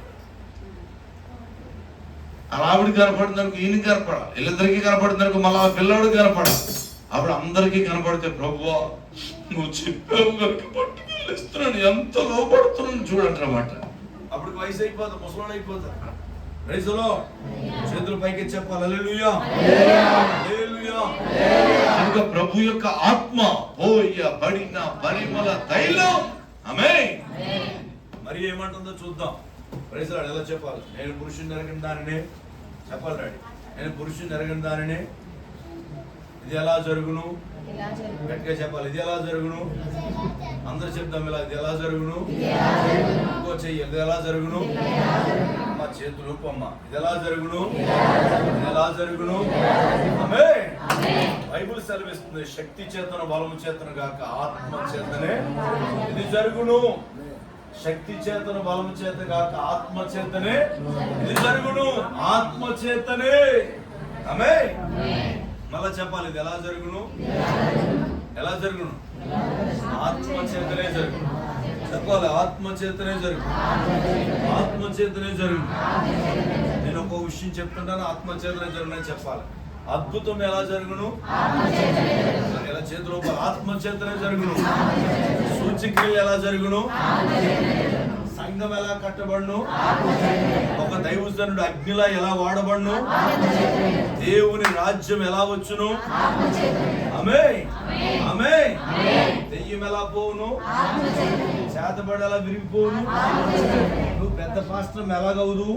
అలా ఆవిడికి కనపడింది అనుకో ఈయనకి కనపడాలి. వీళ్ళిద్దరికీ కనపడింది అనుకో మళ్ళీ ఆ పిల్లవాడికి కనపడాలి. అప్పుడు అందరికీ కనపడితే ప్రభువా నువ్వు చెప్పావు కనుక పట్టుకెళ్ళిస్తున్నాను, ఎంత లోపడుతున్నాను చూడండి అన్నమాట. అప్పుడు వయసు అయిపోతుంది, ముసలోడు అయిపోతారు. రైతులో చేతుల పైకి చెప్పాలి హల్లెలూయా హల్లెలూయా. కనుక ప్రభు యొక్క ఆత్మ పోయబడిన పరిమళ తైలం. ఆమేన్. మరి ఏమంటుందో చూద్దాం. రైతులు ఎలా చెప్పాలి? నేను పురుషుని ఎరగిన దానినే చెప్పాలి డాడీ. నేను పురుషుని ఎరగిన దానినే. ఇది ఎలా జరుగును? గట్టిగా చెప్పాలి. ఇది ఎలా జరుగును? అందరు చెప్తాం ఇలా. ఇది ఎలా జరుగును? ఇంకో చెయ్యి. ఇది ఎలా జరుగును? అమ్మ చేతులు అమ్మ. ఇది ఎలా జరుగును? ఇది ఎలా జరుగును? ఆమేన్. బైబిల్ సెలవిస్తుంది, శక్తి చేతన బలము చేతన గాక ఆత్మ చేతనే ఇది జరుగును. శక్తి చేతన బలము చేత గాక ఆత్మ చేతనే ఇది జరుగును. ఆత్మ చేతనే. ఆమేన్. మళ్ళా చెప్పాలి. ఇది ఎలా జరుగును? ఎలా జరుగును? ఆత్మ చేతనే జరుగును. చెప్పాలి. ఆత్మ చేతనే జరుగును. ఆత్మ చేతనే జరుగును. నేను ఒక విషయం చెప్తుంటాను, ఆత్మ చేతనే జరుగునని చెప్పాలి. అద్భుతం ఎలా జరుగును? ఎలా చేతులు ఆత్మ చేతనే జరుగును. సూచక్రియలు ఎలా జరుగును? సంఘం ఎలా కట్టబడును? ఒక దైవజనుడు అగ్నిలా ఎలా వాడబడును? దేవుని రాజ్యం ఎలా వచ్చును? ఆమేన్ ఆమేన్. దెయ్యం ఎలా పోవును? చేతబడి ఎలా విరిగిపోవును? నువ్వు పెద్ద పాస్టర్ ఎలాగవుదు?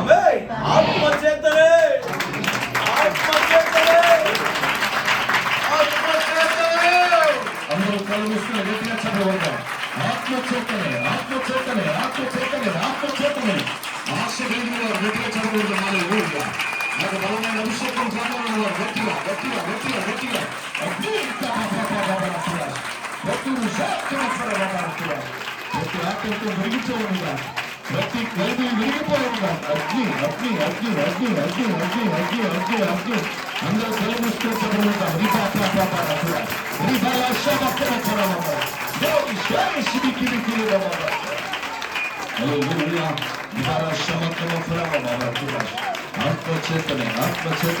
ఆమేన్. ఆత్మ చేతనే. అందరూ కళ్ళు మూసుకుని గట్టిగా చెప్పగలుగుతాం. ఆత్మ చేతనే ఆశ కలిగిన వారు గట్టిగా చెప్పగలుగుతాం. హల్లెలూయా. నాకు బలమైన అభిషేకం కావాలని వారు గట్టిగా ప్రతి ఆత్మతో వెలిగించవుగా, ప్రతి కలిగి వెలిగిపోవుగా. అగ్ని అందరూ కళ్ళు మూసుకుని చెప్పగలుగుతాం.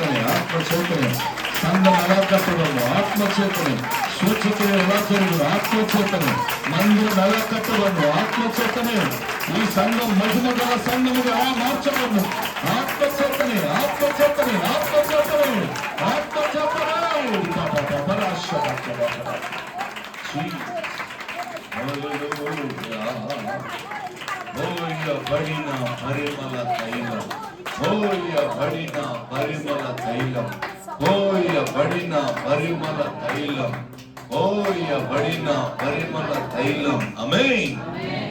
ఆత్మచేతనే సంఘం ఎలా కట్టబడను? ఆత్మచేతనే. సూచక్రియలు ఎలా జరుగును? ఆత్మచేతనే. మందిరం ఎలా కట్టబడను? ఆత్మచేతనే. ఈ సంఘం మహిమ గల సంఘముగా ఎలా మార్చబడను? ఆత్మచేతనే. పోయబడిన పరిమళ తైలం. పోయబడిన పరిమళ తైలం. పోయబడిన పరిమళ తైలం. పోయబడిన పరిమళ తైలం. ఆమేన్.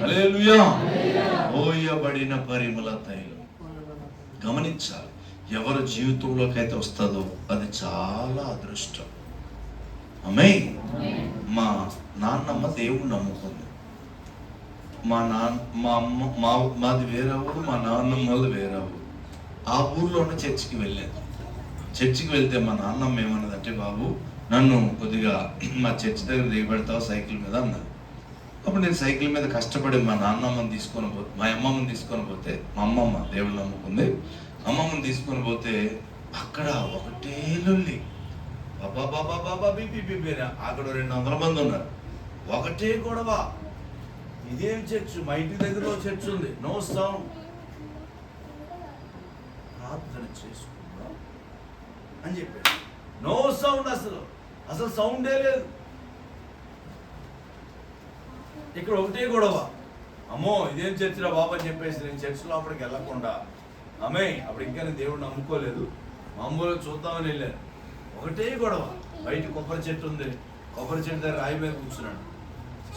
హల్లెలూయా. పోయబడిన పరిమళ తైలం. గమనించాలి. ఎవరి జీవితంలోకి అయితే వస్తుందో అది చాలా అదృష్టం. ఆమేన్. మా నాన్నమ్మ దేవుడు నమ్ముకుంది. మాది వేరే ఊరు, మా నాన్నమ్మ వాళ్ళు వేరే ఊరు. ఆ ఊర్లోనే చర్చికి వెళ్ళాను. చర్చికి వెళ్తే మా నాన్నమ్మ ఏమన్నదంటే, బాబు నన్ను కొద్దిగా మా చర్చి దగ్గర దిగబెడతావు సైకిల్ మీద అన్నారు. అప్పుడు నేను సైకిల్ మీద కష్టపడి మా నాన్నమ్మని తీసుకొని పోతే, మా అమ్మమ్మని తీసుకొని పోతే, మా అమ్మమ్మ దేవుళ్ళు నమ్ముకుంది, అమ్మమ్మని తీసుకొని పోతే అక్కడ ఒకటే లొల్లి. బాబా బీపీ అక్కడ 200 మంది ఉన్నారు. ఒకటే గొడవ. ఇదేం చర్చ్? మా ఇంటి దగ్గర చర్చ్ ఉంది. No sound. ప్రార్థన చేసుకుందాం అని చెప్పాడు. No sound. అసలు సౌండే లేదు. ఇక్కడ ఒకటే గొడవ. అమ్మో ఇదేం చర్చిరా బాబు అని చెప్పేసి నేను చర్చ్ లోపలికి వెళ్ళకుండా, అప్పుడు ఇంకా నేను దేవుడిని నమ్ముకోలేదు, మామూలుగా చూద్దామని వెళ్ళాను. ఒకటే గొడవ. బయట కొబ్బరి చెట్టు ఉంది. కొబ్బరి చెట్టు దగ్గర రాయి మీద కూర్చున్నాడు.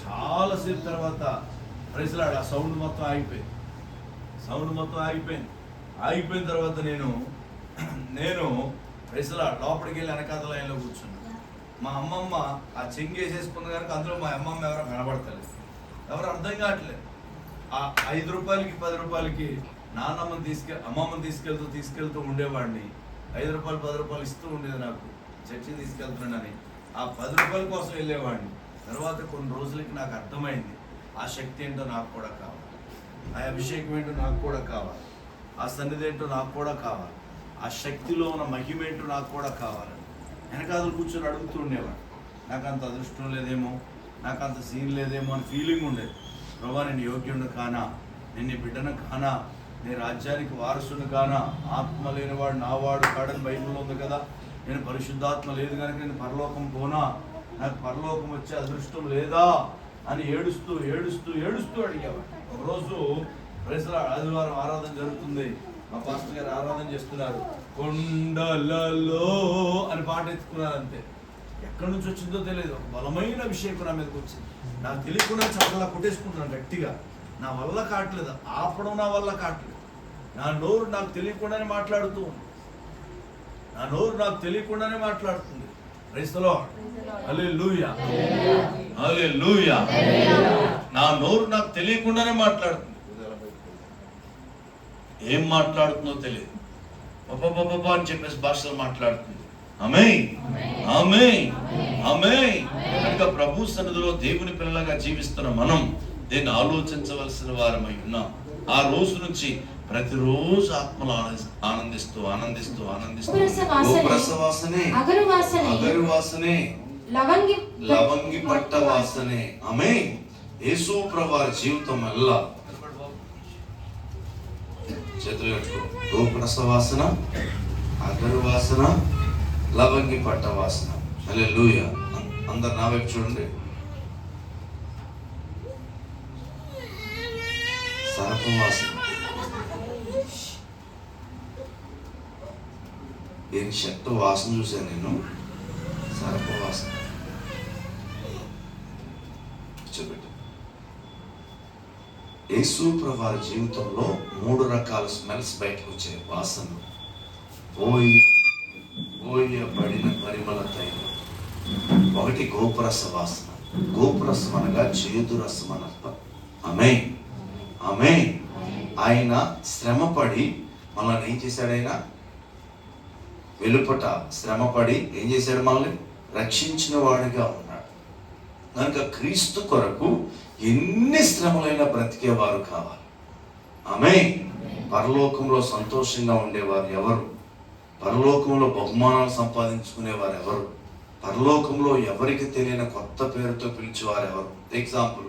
చాలాసేపు తర్వాత ప్రైజ్లాడు ఆ సౌండ్ మొత్తం ఆగిపోయింది. ఆగిపోయిన తర్వాత నేను ప్రైజ్లాడు లోపలికి వెళ్ళి వెనకాల లైన్లో కూర్చున్నాను. మా అమ్మమ్మ ఆ చెంగేసేసుకున్న కనుక అందులో మా అమ్మమ్మ ఎవరో కనబడతలేదు, ఎవరు అర్థం కావట్లేదు. ఆ 5 రూపాయలకి 10 రూపాయలకి అమ్మమ్మని తీసుకెళ్తూ ఉండేవాడిని. 5 రూపాయలు 10 రూపాయలు ఇస్తూ ఉండేది నాకు, చర్చి తీసుకెళ్తున్నానని. ఆ 10 రూపాయల కోసం వెళ్ళేవాడిని. తర్వాత కొన్ని రోజులకి నాకు అర్థమైంది, ఆ శక్తి ఏంటో నాకు కూడా కావాలి, ఆ అభిషేకం ఏంటో నాకు కూడా కావాలి, ఆ సన్నిధి ఏంటో నాకు కూడా కావాలి, ఆ శక్తిలో ఉన్న మహిమ ఏంటో నాకు కూడా కావాలని వెనకాదలు కూర్చొని అడుగుతూ ఉండేవాడు. నాకు అంత అదృష్టం లేదేమో, నాకు అంత సీన్ లేదేమో అని ఫీలింగ్ ఉండేది. ప్రభా, నేను యోగ్యుడు కానా, నేను నీ బిడ్డను కానా, నేను రాజ్యానికి వారసుడు కానా, ఆత్మ లేనివాడు నావాడు కాడని బైబిల్లో ఉంది కదా. నేను పరిశుద్ధాత్మ లేదు కనుక నేను పరలోకం పోనా, నాకు పరలోకం వచ్చే అదృష్టం లేదా అని ఏడుస్తూ అడిగేవాడు. ఒకరోజు ఆదివారం ఆరాధన జరుగుతుంది, మా పాస్టర్ గారు ఆరాధన చేస్తున్నారు. కొండలలో అని పాట ఎత్తుకున్నారు అంతే. ఎక్కడి నుంచి వచ్చిందో తెలియదు, ఒక బలమైన అభిషేకం నా మీదకి వచ్చింది. నాకు తెలియకుండా చాలా కొట్టేసుకుంటున్నాను గట్టిగా. నా వల్ల కావట్లేదు, ఆపడం నా వల్ల కావట్లేదు. నా నోరు నాకు తెలియకుండానే మాట్లాడుతుంది. Praise the lord. హల్లెలూయా. నా నోరు నాకు తెలియకుండానే మాట్లాడుతుంది. ఏం మాట్లాడుతుందో తెలియదు, పప అని చెప్పేసి భాషలో మాట్లాడుతుంది. ఆమేన్. కనుక ప్రభు సన్నిధిలో దేవుని పిల్లలుగా జీవిస్తున్న మనం దీన్ని ఆలోచించవలసిన వారమై ఉన్నాం. ఆ రోజు నుంచి ప్రతిరోజు ఆత్మలో ఆనందిస్తూ అగరు వాసనే, లవంగి పట్ట వాసనే. ఆమేన్. యేసు ప్రభువారి జీవితం ఎల్లా చేతులు గోపురస వాసన, అగరు వాసన, లవంగి పట్ట వాసన. హల్లెలూయా. అందరు నా వైపు చూడండి. సరపు వాసన, దీని షర్టు వాసన చూశాను నేను. సరపు వాసన చూపెట్టు. యేసు ప్రభువారి జీవితంలో 3 రకాల స్మెల్స్ బయటకు వచ్చాయి, వాసనలు. పోయబడిన పరిమళ తైలం. ఒకటి గోపురస వాసన. గోపురసం అనగా చేదు రసం అనర్థం. ఆమేన్. ఆయన శ్రమపడి మనల్ని ఏం చేశాడు? ఆయన వెలుపట శ్రమపడి ఏం చేశాడు? మనల్ని రక్షించిన వాడిగా ఉన్నాడు. కనుక క్రీస్తు కొరకు ఎన్ని శ్రమలైనా బ్రతికేవారు కావాలి. ఆమేన్. పరలోకంలో సంతోషంగా ఉండేవారు ఎవరు? పరలోకంలో బహుమానాలు సంపాదించుకునేవారు ఎవరు? పరలోకంలో ఎవరికి తెలియని కొత్త పేరుతో పిలిచేవారు ఎవరు? ఎగ్జాంపుల్,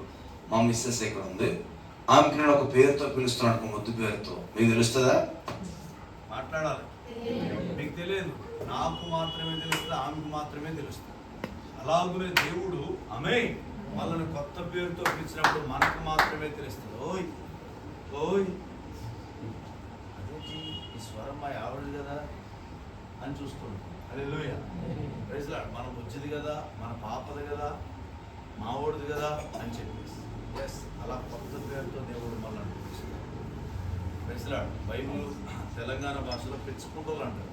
మా మిస్సెస్ ఇక్కడ ఉంది, ఆమెకి నేను ఒక పేరుతో పిలుస్తున్నాను, ఒక ముద్దు పేరుతో. మీకు తెలుస్తుందా? మాట్లాడాలి. మీకు తెలియదు, నాకు మాత్రమే తెలుస్తుంది, ఆమెకు మాత్రమే తెలుస్తుంది. అలాగే దేవుడు వాళ్ళని కొత్త పేరుతో పిలిచినప్పుడు మనకు మాత్రమే తెలుస్తుంది. ఓయ్ అదేంటి ఈ స్వరం మా ఆవిడది కదా అని చూస్తున్నాం. హల్లెలూయా. Praise the lord. మనం వచ్చింది కదా, మన పాపది కదా, మావోడిది కదా అని చెప్పేసి అలా కొత్త పేరుతో దేవుడు మనల్ని పిలుస్తున్నాడు. Praise the lord. Bible Telangana భాషలో పెంచుకుంటూ అంటారు.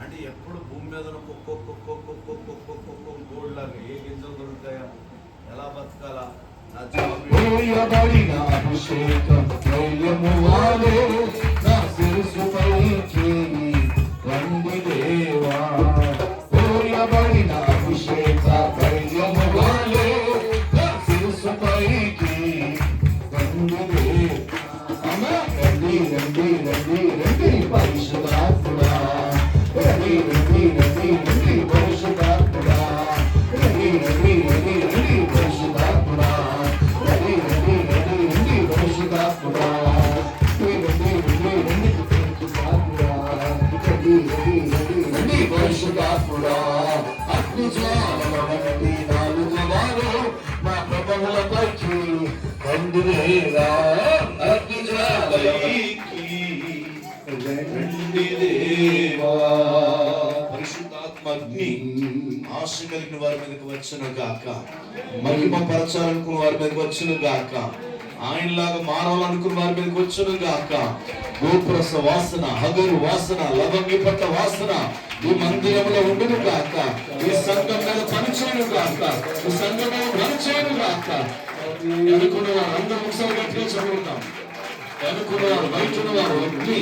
అంటే ఎప్పుడు భూమి మీద గోల్డ్లాగా ఏ గింజలు దొరుకుతాయా, ఎలా బతకాలా, నా పరిశుద్ధాత్మ అగ్ని ఆశ కలిగిన వారి మీదకి వచ్చును గాక, మహిమ పరచాలనుకున్న వారి మీదకి వచ్చును గాక, ఆయనలాగా మారాలనుకున్న వారి మీదకి వచ్చును గాక. గోపురస వాసన, హగరు వాసన, లవంగి పట్ట వాసన ఈ మందిరంలో ఉండును గాక. ఈ సంఘం మీద పనిచేయను గాక, ఈ సంఘం మీద పనిచేయను గాక. అనుకున్న వారు అందరూ ఒకసారి గట్టిగా చదువుతాం. అనుకున్న వారు బయట ఉన్నవారు అగ్ని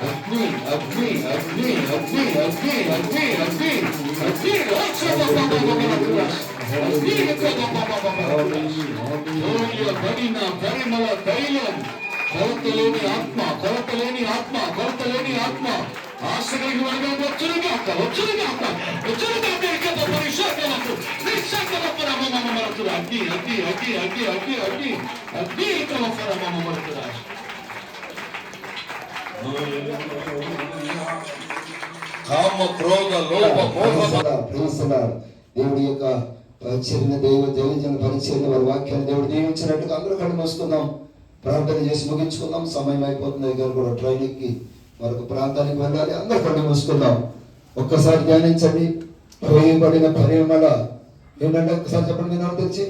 అగ్ని అగ్ని అగ్ని అగ్ని అగ్ని అగ్ని అగ్ని అగ్ని పడిన పరిమళ తైలం, కొరతలేని ఆత్మ, కొరతలేని ఆత్మ, కొరతలేని ఆత్మ ఆశ కలిగి వర్గం వచ్చును గాక, వచ్చును గాక, వచ్చును గాక. పరిశాఖలకు నిశాఖలపరమమరతులు అగ్ని అగ్ని అగ్ని అగ్ని అగ్ని అగ్ని అగ్ని కలపరమమరతులు. కామ క్రోధ లోభ మోహ దేవుడి యొక్క పరిచర్య, దైవజన పరిచర్య, వారి వాక్యాన్ని దేవుడు దీవించినట్టుగా అందరూ కళ్ళు మూసుకుందాం, ప్రార్థన చేసి ముగించుకుందాం. సమయం అయిపోతుంది. దగ్గర కూడా ట్రైన్ ఎక్కి మరొక ప్రాంతానికి వెళ్ళాలి. అందరూ కళ్ళు మూసుకుందాం. ఒక్కసారి ధ్యానించండి. పోయబడిన పరిమళ ఏంటంటే ఒకసారి చెప్పండి. నేను తెచ్చి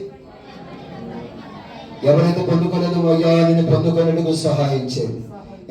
ఎవరైతే పొందుకోలేదు అయ్యా నేను పొందుకోలేందుకు సహాయం చేయండి.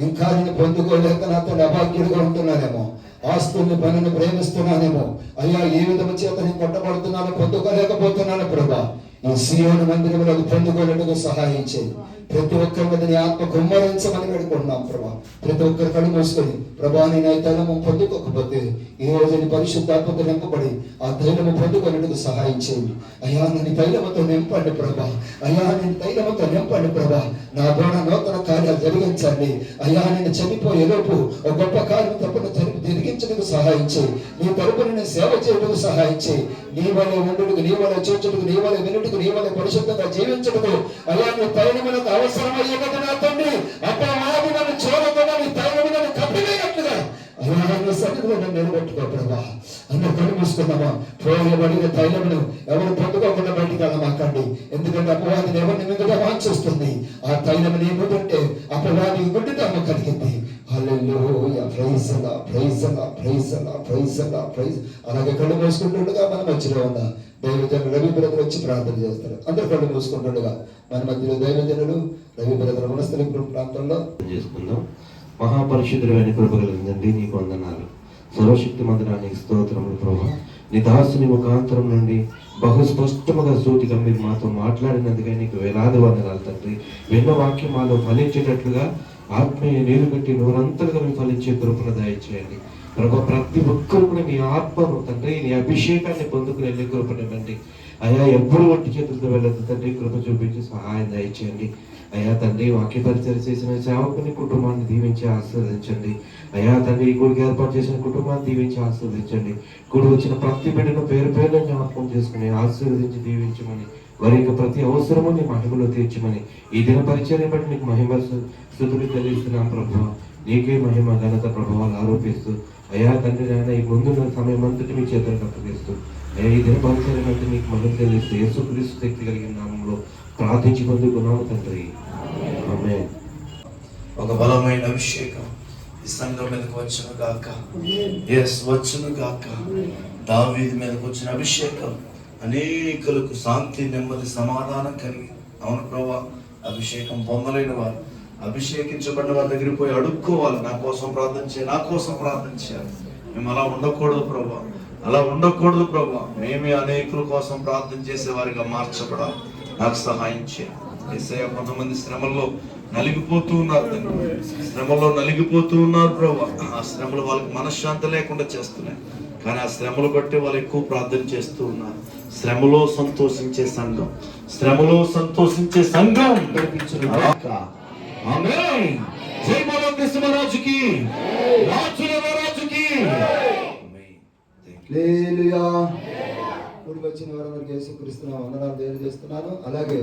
ఇంకా నేను పొందుకోలేక నాతో అభాగ్యుడిగా ఉంటున్నానేమో, ఆస్తుల్ని పనిని ప్రేమిస్తున్నానేమో, అయ్యా ఏ విధము చేత నేను కొట్టబడుతున్నానో పొందుకోలేకపోతున్నాను ప్రభా. ఈ సీయోను మందిరంలో పొందుకోలేందుకు సహాయం చేయండి. ప్రతి ఒక్కరి మీద నీ ఆత్మ కుమ్మరించమని వేడుకుంటున్నాం ప్రభా. ప్రతి ఒక్కరి కళ్ళు మూసుకొని ప్రభా నేను ఆ తైలము పొందుకోకపోతే ఈ రోజు నీ పరిశుద్ధాత్మతో నింపబడి ఆ తైలము పొందుకునేందుకు సహాయం చేయండి. అయ్యా నేను తైలముతో నింపండి ప్రభా. అయ్యా నేను తైలముతో నింపండి ప్రభా. నా ద్వారా నూతన కార్యాలు జరిగించండి. అయ్యా నేను చనిపోయే లోపు ఒక గొప్ప కార్యం తప్పని జరిగించడానికి సహాయం చేయి. నీ తరపున నేను సేవ చేయడానికి సహాయం చేయి. నీ వల్ల ఉండుటకు, నీ వల్ల చూచుటకు, నీ వల్ల వినుటకు, నీ వల్ల పరిశుద్ధంగా జీవించటకు అయ్యా నీ తైలములకు అవసరమయ్యే కదా నా తండ్రి. అపవాది నన్ను చూడకుండా నీ తైలము నన్ను కప్పివేయట్లుగా అయ్యా నీ సన్నిధిలో నన్ను నిలబెట్టుకో ప్రభా. అందరూ కళ్ళు మూసుకున్నామా. పోయబడిన తైలమును ఎవరు పొందుకోకుండా బయటికి వెళ్ళమాకండి. ఎందుకంటే అపవాదిని ఎవరిని మీద వాంఛిస్తుంది. ఆ తైలము నీ ముందుంటే అపవాది గుడ్డితనం కలిగింది. హల్లెలూయా, ప్రైజ్ అలా, ప్రైజ్ అలా, ప్రైజ్ అలా, ప్రైజ్ అలా, ప్రైజ్. అలాగే కళ్ళు మూసుకుంటుండగా మన మధ్యలో ఉన్న దైవజనులు రవి బ్రదర్ వచ్చి ప్రార్థన చేస్తారు. అందరూ కళ్ళు మూసుకుంటుండగా మన మధ్యలో దైవజనులు రవి బ్రదర్ వనస్థలిపురం ప్రాంతంలో చేసుకుందాం. మహాపరిశుద్ధుడైన కృప కలిగిందండి నీకు వందనాలు. సర్వశక్తి మందిరానికి స్తోత్రములు ప్రభా. నీ దాసుని ముఖాంతరం నుండి బహు స్పష్టముగా సూటిగా మీరు మాతో మాట్లాడినందుకే నీకు వేలాది వందనాలు తండ్రి. విన్న వాక్యం మాలో ఫలించేటట్లుగా ఆత్మీయ నీరు కట్టి నూరంతలుగా మీరు ఫలించే కృపను దయచేయండి ప్రభా. ప్రతి ఒక్కరు కూడా నీ ఆత్మను తండ్రి, నీ అభిషేకాన్ని పొందుకుని వెళ్ళే కృపనివ్వండి అయ్యా. ఎప్పుడు ఒట్టి చేతులతో వెళ్ళదు తండ్రి, కృప చూపించి సహాయం దయచేయండి అయ్యా తండ్రి. వాక్య పరిచయం చేసిన సేవకుని కుటుంబాన్ని దీవించి ఆశీర్వదించండి అయ్యా తండ్రి. ఈ గుడికి ఏర్పాటు చేసిన కుటుంబాన్ని దీవించి ఆశీర్వదించండి. గుడి వచ్చిన ప్రతి బిడ్డను పేరు పేరు జ్ఞాపకం చేసుకుని ఆశీర్వదించి దీవించమని, వారి యొక్క ప్రతి అవసరము నీ మహిమలో తీర్చమని ఈ దిన పరిచయం బట్టి నీకు మహిమ స్తుతులు చెల్లిస్తున్నాం ప్రభు. నీకే మహిమ ఘనత ప్రభావాలు ఆరోపిస్తూ అయ్యా తండ్రి నాయన ఈ ముందున్న సమయం అంతటి మీ చేతులకు అప్పగిస్తూ అయ్యా ఈ దిన పరిచయం బట్టి నీకు మహిమ చెల్లిస్తూ యేసుక్రీస్తు శక్తి కలిగిన నామంలో ప్రార్థించి పొందుకున్నాము తండ్రి, ఆమేన్. ఒక బలమైన అభిషేకం ఈ సంఘం మీదకి వచ్చును గాక. ఎస్, వచ్చును గాక. దావీదు మీదకి వచ్చిన అభిషేకం అనేకులకు శాంతి, నెమ్మది, సమాధానం కలిగి. అవును ప్రభా, అభిషేకం పొందలేని వారు, అభిషేకించబడిన వారి దగ్గరికి పోయి అడుక్కోవాలి. నా కోసం ప్రార్థన చేయాలి, నా కోసం ప్రార్థన చేయాలి. మేము అలా ఉండకూడదు ప్రభా, అలా ఉండకూడదు ప్రభా. మేమే అనేకుల కోసం ప్రార్థన చేసే వారిగా మార్చబడాలి. నాకు సహాయం చేయాలి యేసయ్య. కొంతమంది శ్రమల్లో నలిగిపోతూ ఉన్నారు తండ్రి, శ్రమలో నలిగిపోతూ ఉన్నారు ప్రభా. ఆ శ్రమలు వాళ్ళకి మనశ్శాంతి లేకుండా చేస్తున్నాయి. కానీ ఆ శ్రమలు బట్టి వాళ్ళు ఎక్కువ ప్రార్థన చేస్తూ ఉన్నారు. శ్రమలో సంతోషించే సంఘం, శ్రమలో సంతోషించే సంఘం ఆమేన్. జై బోలో కృష్ణరాజుకి, రాజుల రాజుకి. హల్లెలూయా. కూడి వచ్చిన వారందరికీ యేసుక్రీస్తు వందనాలు తెలియజేస్తున్నాను. అలాగే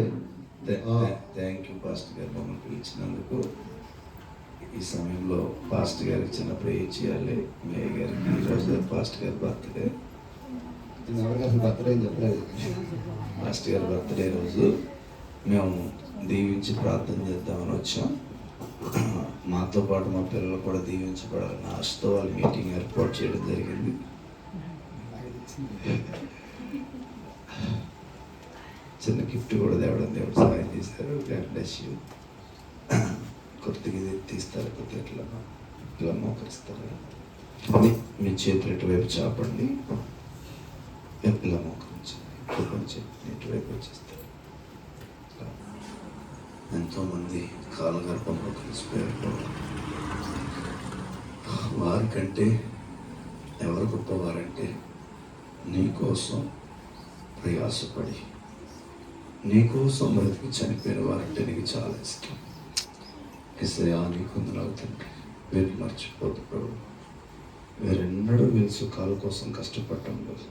థ్యాంక్ యూ పాస్టర్ గారు మమ్మల్ని పిలిచినందుకు. ఈ సమయంలో పాస్టర్ గారికి చిన్న ప్రేయర్ చేయాలి. మే గారికి ఈరోజు పాస్టర్ గారి బర్త్డే. ఎవరికి అసలు బర్త్డే అని చెప్పలేదు. పాస్టర్ గారి బర్త్డే రోజు మేము దీవించి ప్రార్థన చేద్దామని వచ్చాం. మాతో పాటు మా పిల్లలు కూడా దీవించబడాలని ఆశతో వాళ్ళ మీటింగ్ ఏర్పాటు చేయడం జరిగింది. చిన్న గిఫ్ట్ కూడా తేవడం దేవుడు సహాయం చేశారు. God bless you. కొద్దిగా ఇది తీస్తారు, కొద్దిగా ఇట్లా మోకరిస్తారు. మీ చేతులు ఇటువైపు చాపండి, ఇలా మోకరించండి, కొంచెం ఇటువైపు వచ్చేస్తారు. ఎంతోమంది కాలగర్భంలో కలిసిపోయారు. వారికంటే ఎవరు గొప్పవారంటే నీకోసం ప్రయాసపడి నీకోసం బ్రతికి చనిపోయిన వారంటే నీకు చాలా ఇష్టం. ఎస్ఐయా నీకుందులాగా తండ్రి, వీరిని మర్చిపోదు ప్రభు. వీరెన్నడూ వీరి సుఖాల కోసం కష్టపడటం లేదు,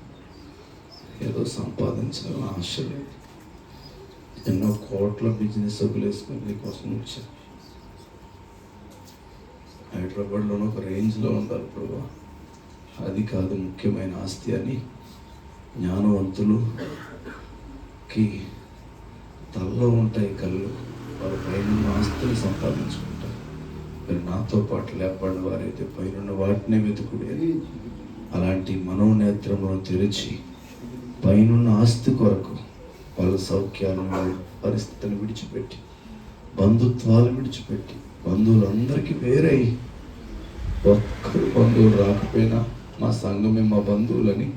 ఏదో సంపాదించాలని ఆశ లేదు. ఎన్నో కోట్ల బిజినెస్ వేసుకొని నీకోసం వచ్చారు. హైదరాబాద్లోనూ ఒక రేంజ్లో ఉండాలి ప్రభు, అది కాదు ముఖ్యమైన ఆస్తి అని జ్ఞానవంతులుకి తలలో ఉంటాయి కళ్ళు, వారు పైన ఆస్తులు సంపాదించుకుంటారు. మీరు నాతో పాటు లేపబడిన వారైతే పైన వాటినే వెతుకుడే. అలాంటి మనోనేత్రములను తెరిచి పైనున్న ఆస్తి కొరకు వాళ్ళ సౌఖ్యాలను, వాళ్ళ పరిస్థితులను విడిచిపెట్టి, బంధుత్వాలు విడిచిపెట్టి, బంధువులందరికీ వేరై, ఒక్కరు బంధువులు రాకపోయినా మా సంఘమే మా బంధువులని,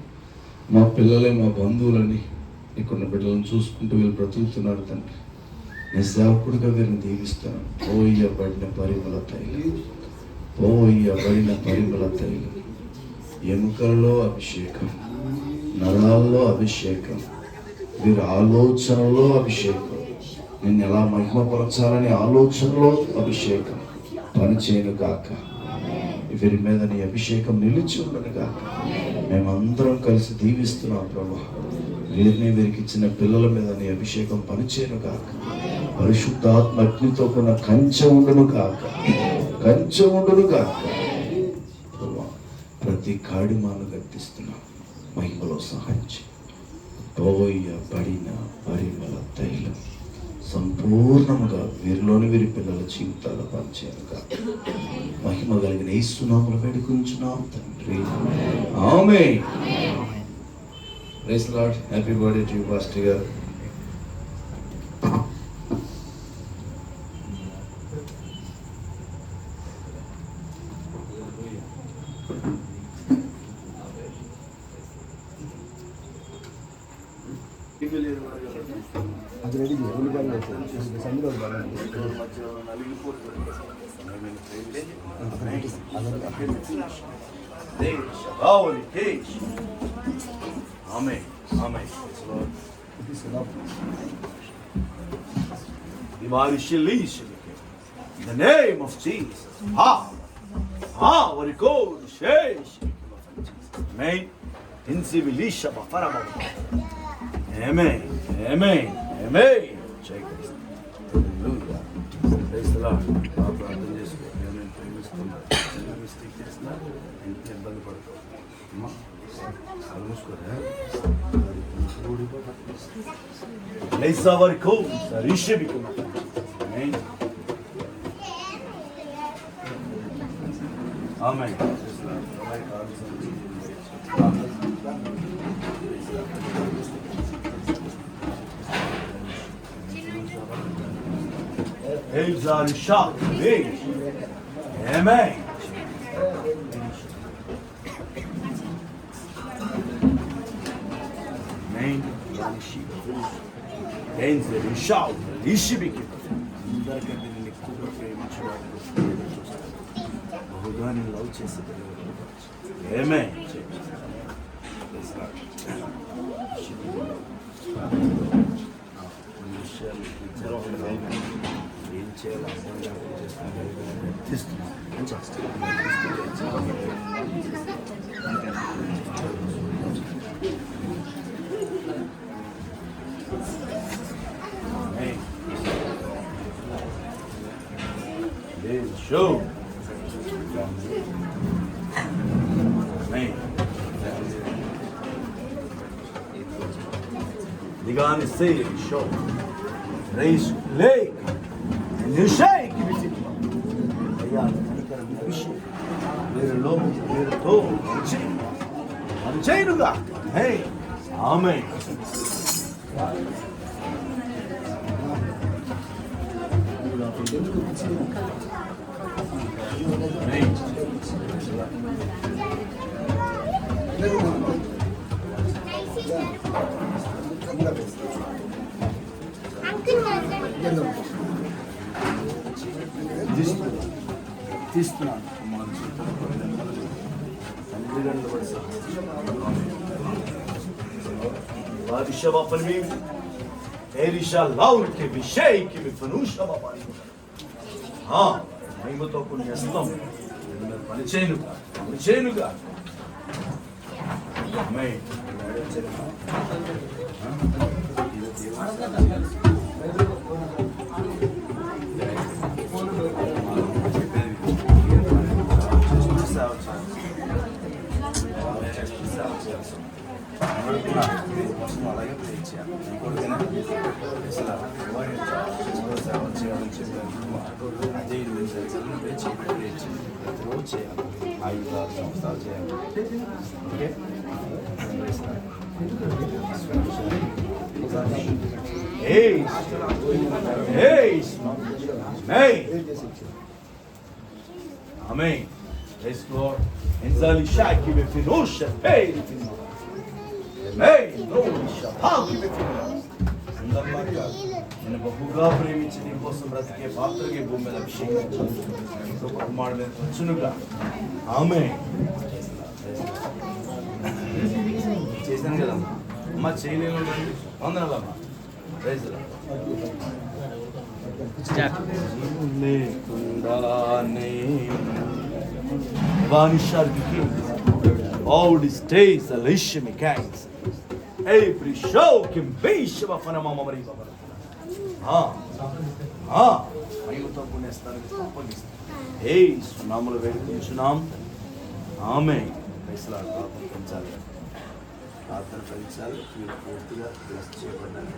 మా పిల్లలే మా బంధువులని నీకున్న బిడ్డలను చూసుకుంటూ వీళ్ళు బ్రతుకుతున్నారు తండ్రి. నీ సేవకుడిగా వీరిని దీవిస్తాను. పోయబడిన పరిమళ తైలం, పోయబడిన పరిమళ తైలం, ఎముకలలో అభిషేకం, నరాల్లో అభిషేకం, వీరి ఆలోచనలో అభిషేకం, నిన్ను ఎలా మహిమపరచాలని ఆలోచనలో అభిషేకం పనిచేయను గాక. వీరి మీద నీ అభిషేకం నిలిచి ఉండను గాక. మేమందరం కలిసి దీవిస్తున్నాం ప్రభా. వీరికి ఇచ్చిన పిల్లల మీద నీ అభిషేకం పనిచేయను గాక. పరిశుద్ధాత్మ అగ్నితో కొన్న కంచె ఉండును గాక, కంచె ఉండును గాక. ప్రతి కాడిమాను గర్తిస్తున్నాం, మహిమలో సహాయం చేయి. పోయబడిన పరిమళ తైలం సంపూర్ణముగా వీరిలోని వీరి పిల్లల జీవితాలు పనిచేయను గాక. మహిమ కలిగిన యేసు నామములో వేడుకొంచున్నాం తండ్రి, amen. Praise the lord. Happy birthday to you pastor గారు. అది ready Amen. Amen. In the name of Jesus. Very good. Amen. Amen. Amen. Amen. Check this. Hallelujah. Praise the Lord. Laisa varicose, rishibikum. Amen. Amen. Elzar shak. Amen. Amen. Gençler inşallah işi bir gibi. Bunlar kendini ఎక్కువగా ప్రేమించడానికి బహుగాని లవ్ చేసే ఏమే ఏం చేయాలి అర్థం show. Amen. Digani say show. Raise leg. And you shake it. Yeah, bir şey. Bir low, bir toe. Chain. Hey. Amen. తీస్తున్నాను बादशाह बापन में एलिशा लाउल के विषय की विफनुषा बापानी हाँ महिमा तो कुछ यस्तम परिचयनुगा मैं అలాగే ప్రే చేయాలి ఇంకోటికైనా అసలు సేవ చేయాలని చెప్పారు అదే ప్రతిరోజు చేయాలి 5-6 సంవత్సరాలు చేయాలి okay Amém. Yes, Lord. Enzali shaki be finosha. Hey. Amém. No shaki be finosha. అందరిలాగా నేను బహుగా ప్రేమించి నీ కోసం బ్రతికే పాత్రకి భూమి మీద అభిషేకం కుమారుడు మీద వచ్చునుగా ఆమె చేశాను కదా అమ్మ చేయలేను వందనాలమ్మా All these days, the Lisha mechanics. Every show can be Shava Fanama Mariba. I will talk when I started the police. Hey, Sunamala very Sunam. Amen. Pesla Papa Arthur Felsal, you report to the last chamber and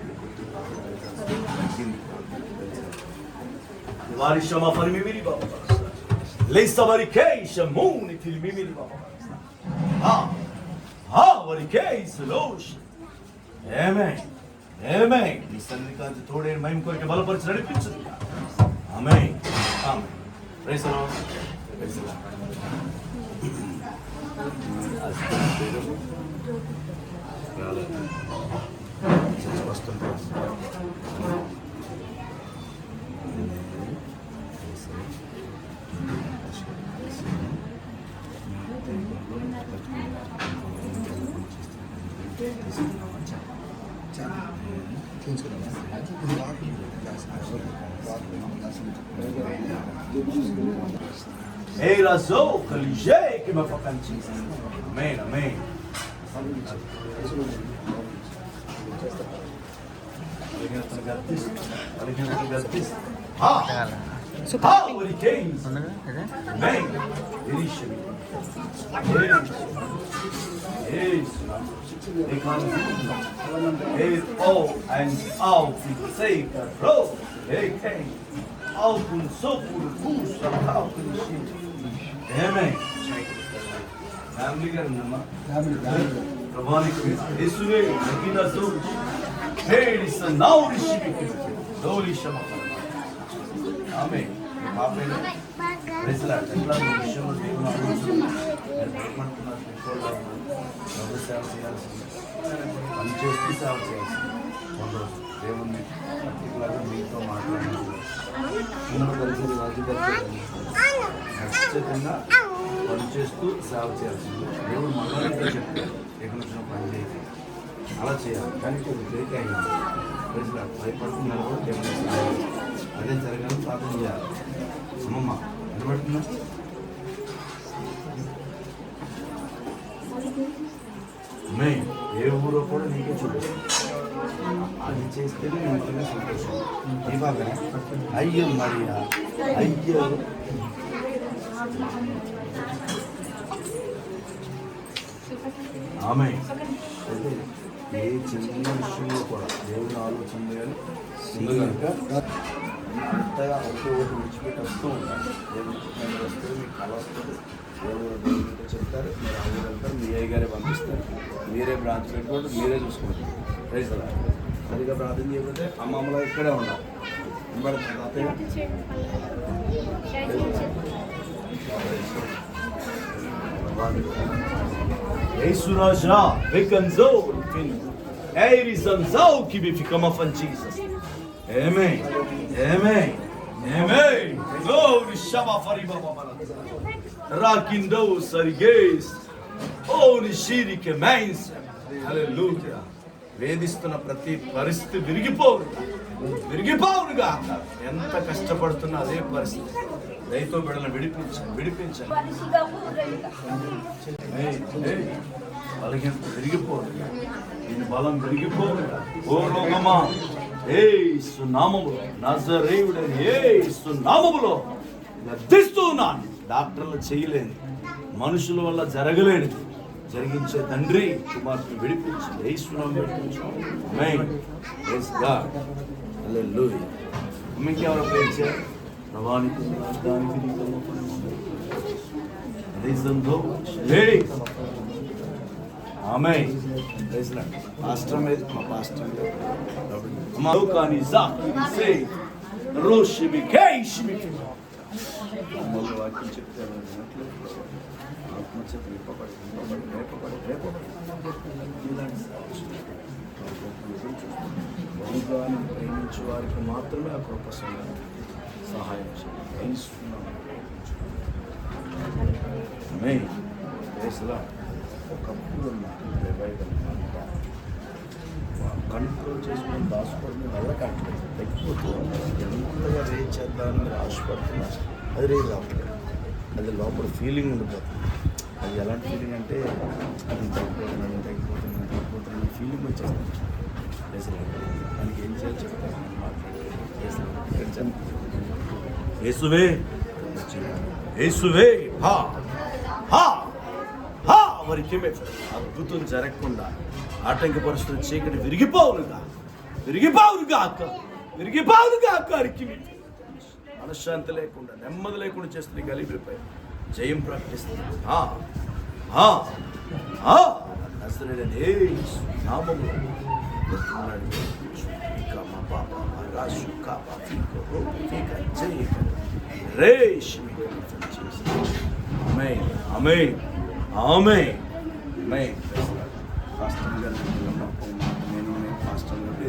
Varishama for Mimiri Baba. Lisa Varication, moon, it will Mimiri Baba. Varication, Losh. Amen. Amen. This Sandika told him, my developer is ready picture. Amen. Amen. Praise the Lord. Praise the Lord. Hey, Razo, Kalijé, que me facanti. Amém, amém. And out in sake of road, they came out in so full push and out in the sheep. Amen. Family garnama. Prabhanik Isure, Nakina Zul. Hey, it's a now the sheep. Holy Shama. Amen. Amen. Praise the Lord. The Lord is Shama. దేవుని పర్టికులర్గా మీతో మాట్లాడాలి ఖచ్చితంగా పనిచేస్తూ సేవ చేయాల్సింది దేవుడు మనలో చెప్తారు ఎక్కడి వచ్చిన పని చేయాలి అలా చేయాలి కానీ కొంచెం బ్రేక్ అయింది ప్రజలు భయపడుతున్నారు కూడా దేవుని అదే జరగాలని ప్రార్థన చేయాలి అమ్మమ్మ నిలబడుతున్నా మే ఏ ఊరో కూడా నీకే చూపిస్తాను అది చేస్తేనే ఇంట్లో సంతోషం ఇవాళ అయ్యో మరియా అయ్యో ఆమె ఏ చిన్న విషయంలో కూడా దేవుని ఆలోచన కానీ ఉంది కనుక అంతగా ఒకటి విడిచిపెట్టి వస్తూ ఉంటాను దేవుడు వస్తే మీకు కళ వస్తుంది దేవుడు చెప్తారు మీరు అందరూ వెళ్తారు మీ అయ్యగారే పంపిస్తారు మీరే బ్రాంచ్ పెట్టుకోండి మీరే చూసుకుంటారు ప్రైజ్ సరిగా ప్రార్థన చేయకపోతే అమ్మమ్మలో ఇక్కడే ఉండాలి వినబడుతుందా తాతయ్య? Jesús já, recanzou, enfim. Eis anzou que me ficamos a Jesus. Amém. Amém. Amém. Oh, de chama fariba babala. Rakindo sarigês. Oh, de shiri que mensa. Aleluia. వేధిస్తున్న ప్రతి పరిస్థితి విరిగిపోవునుగా. ఎంత కష్టపడుతున్నా అదే పరిస్థితి. దయతో బిడ్డలను విడిపించండి. బలహీనత విరిగిపోదు, దీని బలం విరిగిపోదు. ఓ రోగమా యేసు నామములో, నజరేయుడైన యేసు నామములో గద్దిస్తున్నాను. డాక్టర్లు చేయలేని, మనుషుల వల్ల జరగలేని జరిగించే తండ్రి కుమార్తెను విడిపించండి. యేసు నామములో విడిపించండి. ఆమేన్. Praise God. హల్లెలూయా. ఇంకెవరో ప్రేర్ చేయాలి. ప్రభానికి రాజధానికి ఆమేన్. Praise lord. పాస్టర్ మీద మా పాస్టర్ కానీ సే రోషిమి కేషిమి అమ్మలు వాక్యం చెప్తారు. ఆత్మచేత విప్పబడి బహుగాని ప్రేమించే వారికి మాత్రమే ఆ కృప సహాయం చేయాలి. ఒకప్పుడు కంట్రోల్ చేసుకొని దాచుకోవడం వల్ల కావట్లేదు, లేకపోతే ఎంతగా రేట్ చేద్దామని మీరు ఆశపడుతున్నారు, అది రేట్ రావట్లేదు. అది లోపల ఫీలింగ్ ఉండిపోతుంది. అది ఎలాంటి ఫీలింగ్ అంటే అది తగ్గిపోతున్నాను ఫీలింగ్ వచ్చేస్తుంది. దానికి ఏం చేయాలి చెప్తాను మాట్లాడి. యేసువే యేసువే హా హా హా వారికి అద్భుతం జరగకుండా ఆటంకపరుస్తున్న చీకటి విరిగిపోవునుగా అక్క అరికి మనశ్శాంతి లేకుండా నెమ్మది లేకుండా చేస్తుంది. గలీబిపై జయం ప్రకటిస్తుంది. నజరేయుడైన యేసు నామములో పాస్టర్ గారు నేను పాస్టర్ గారు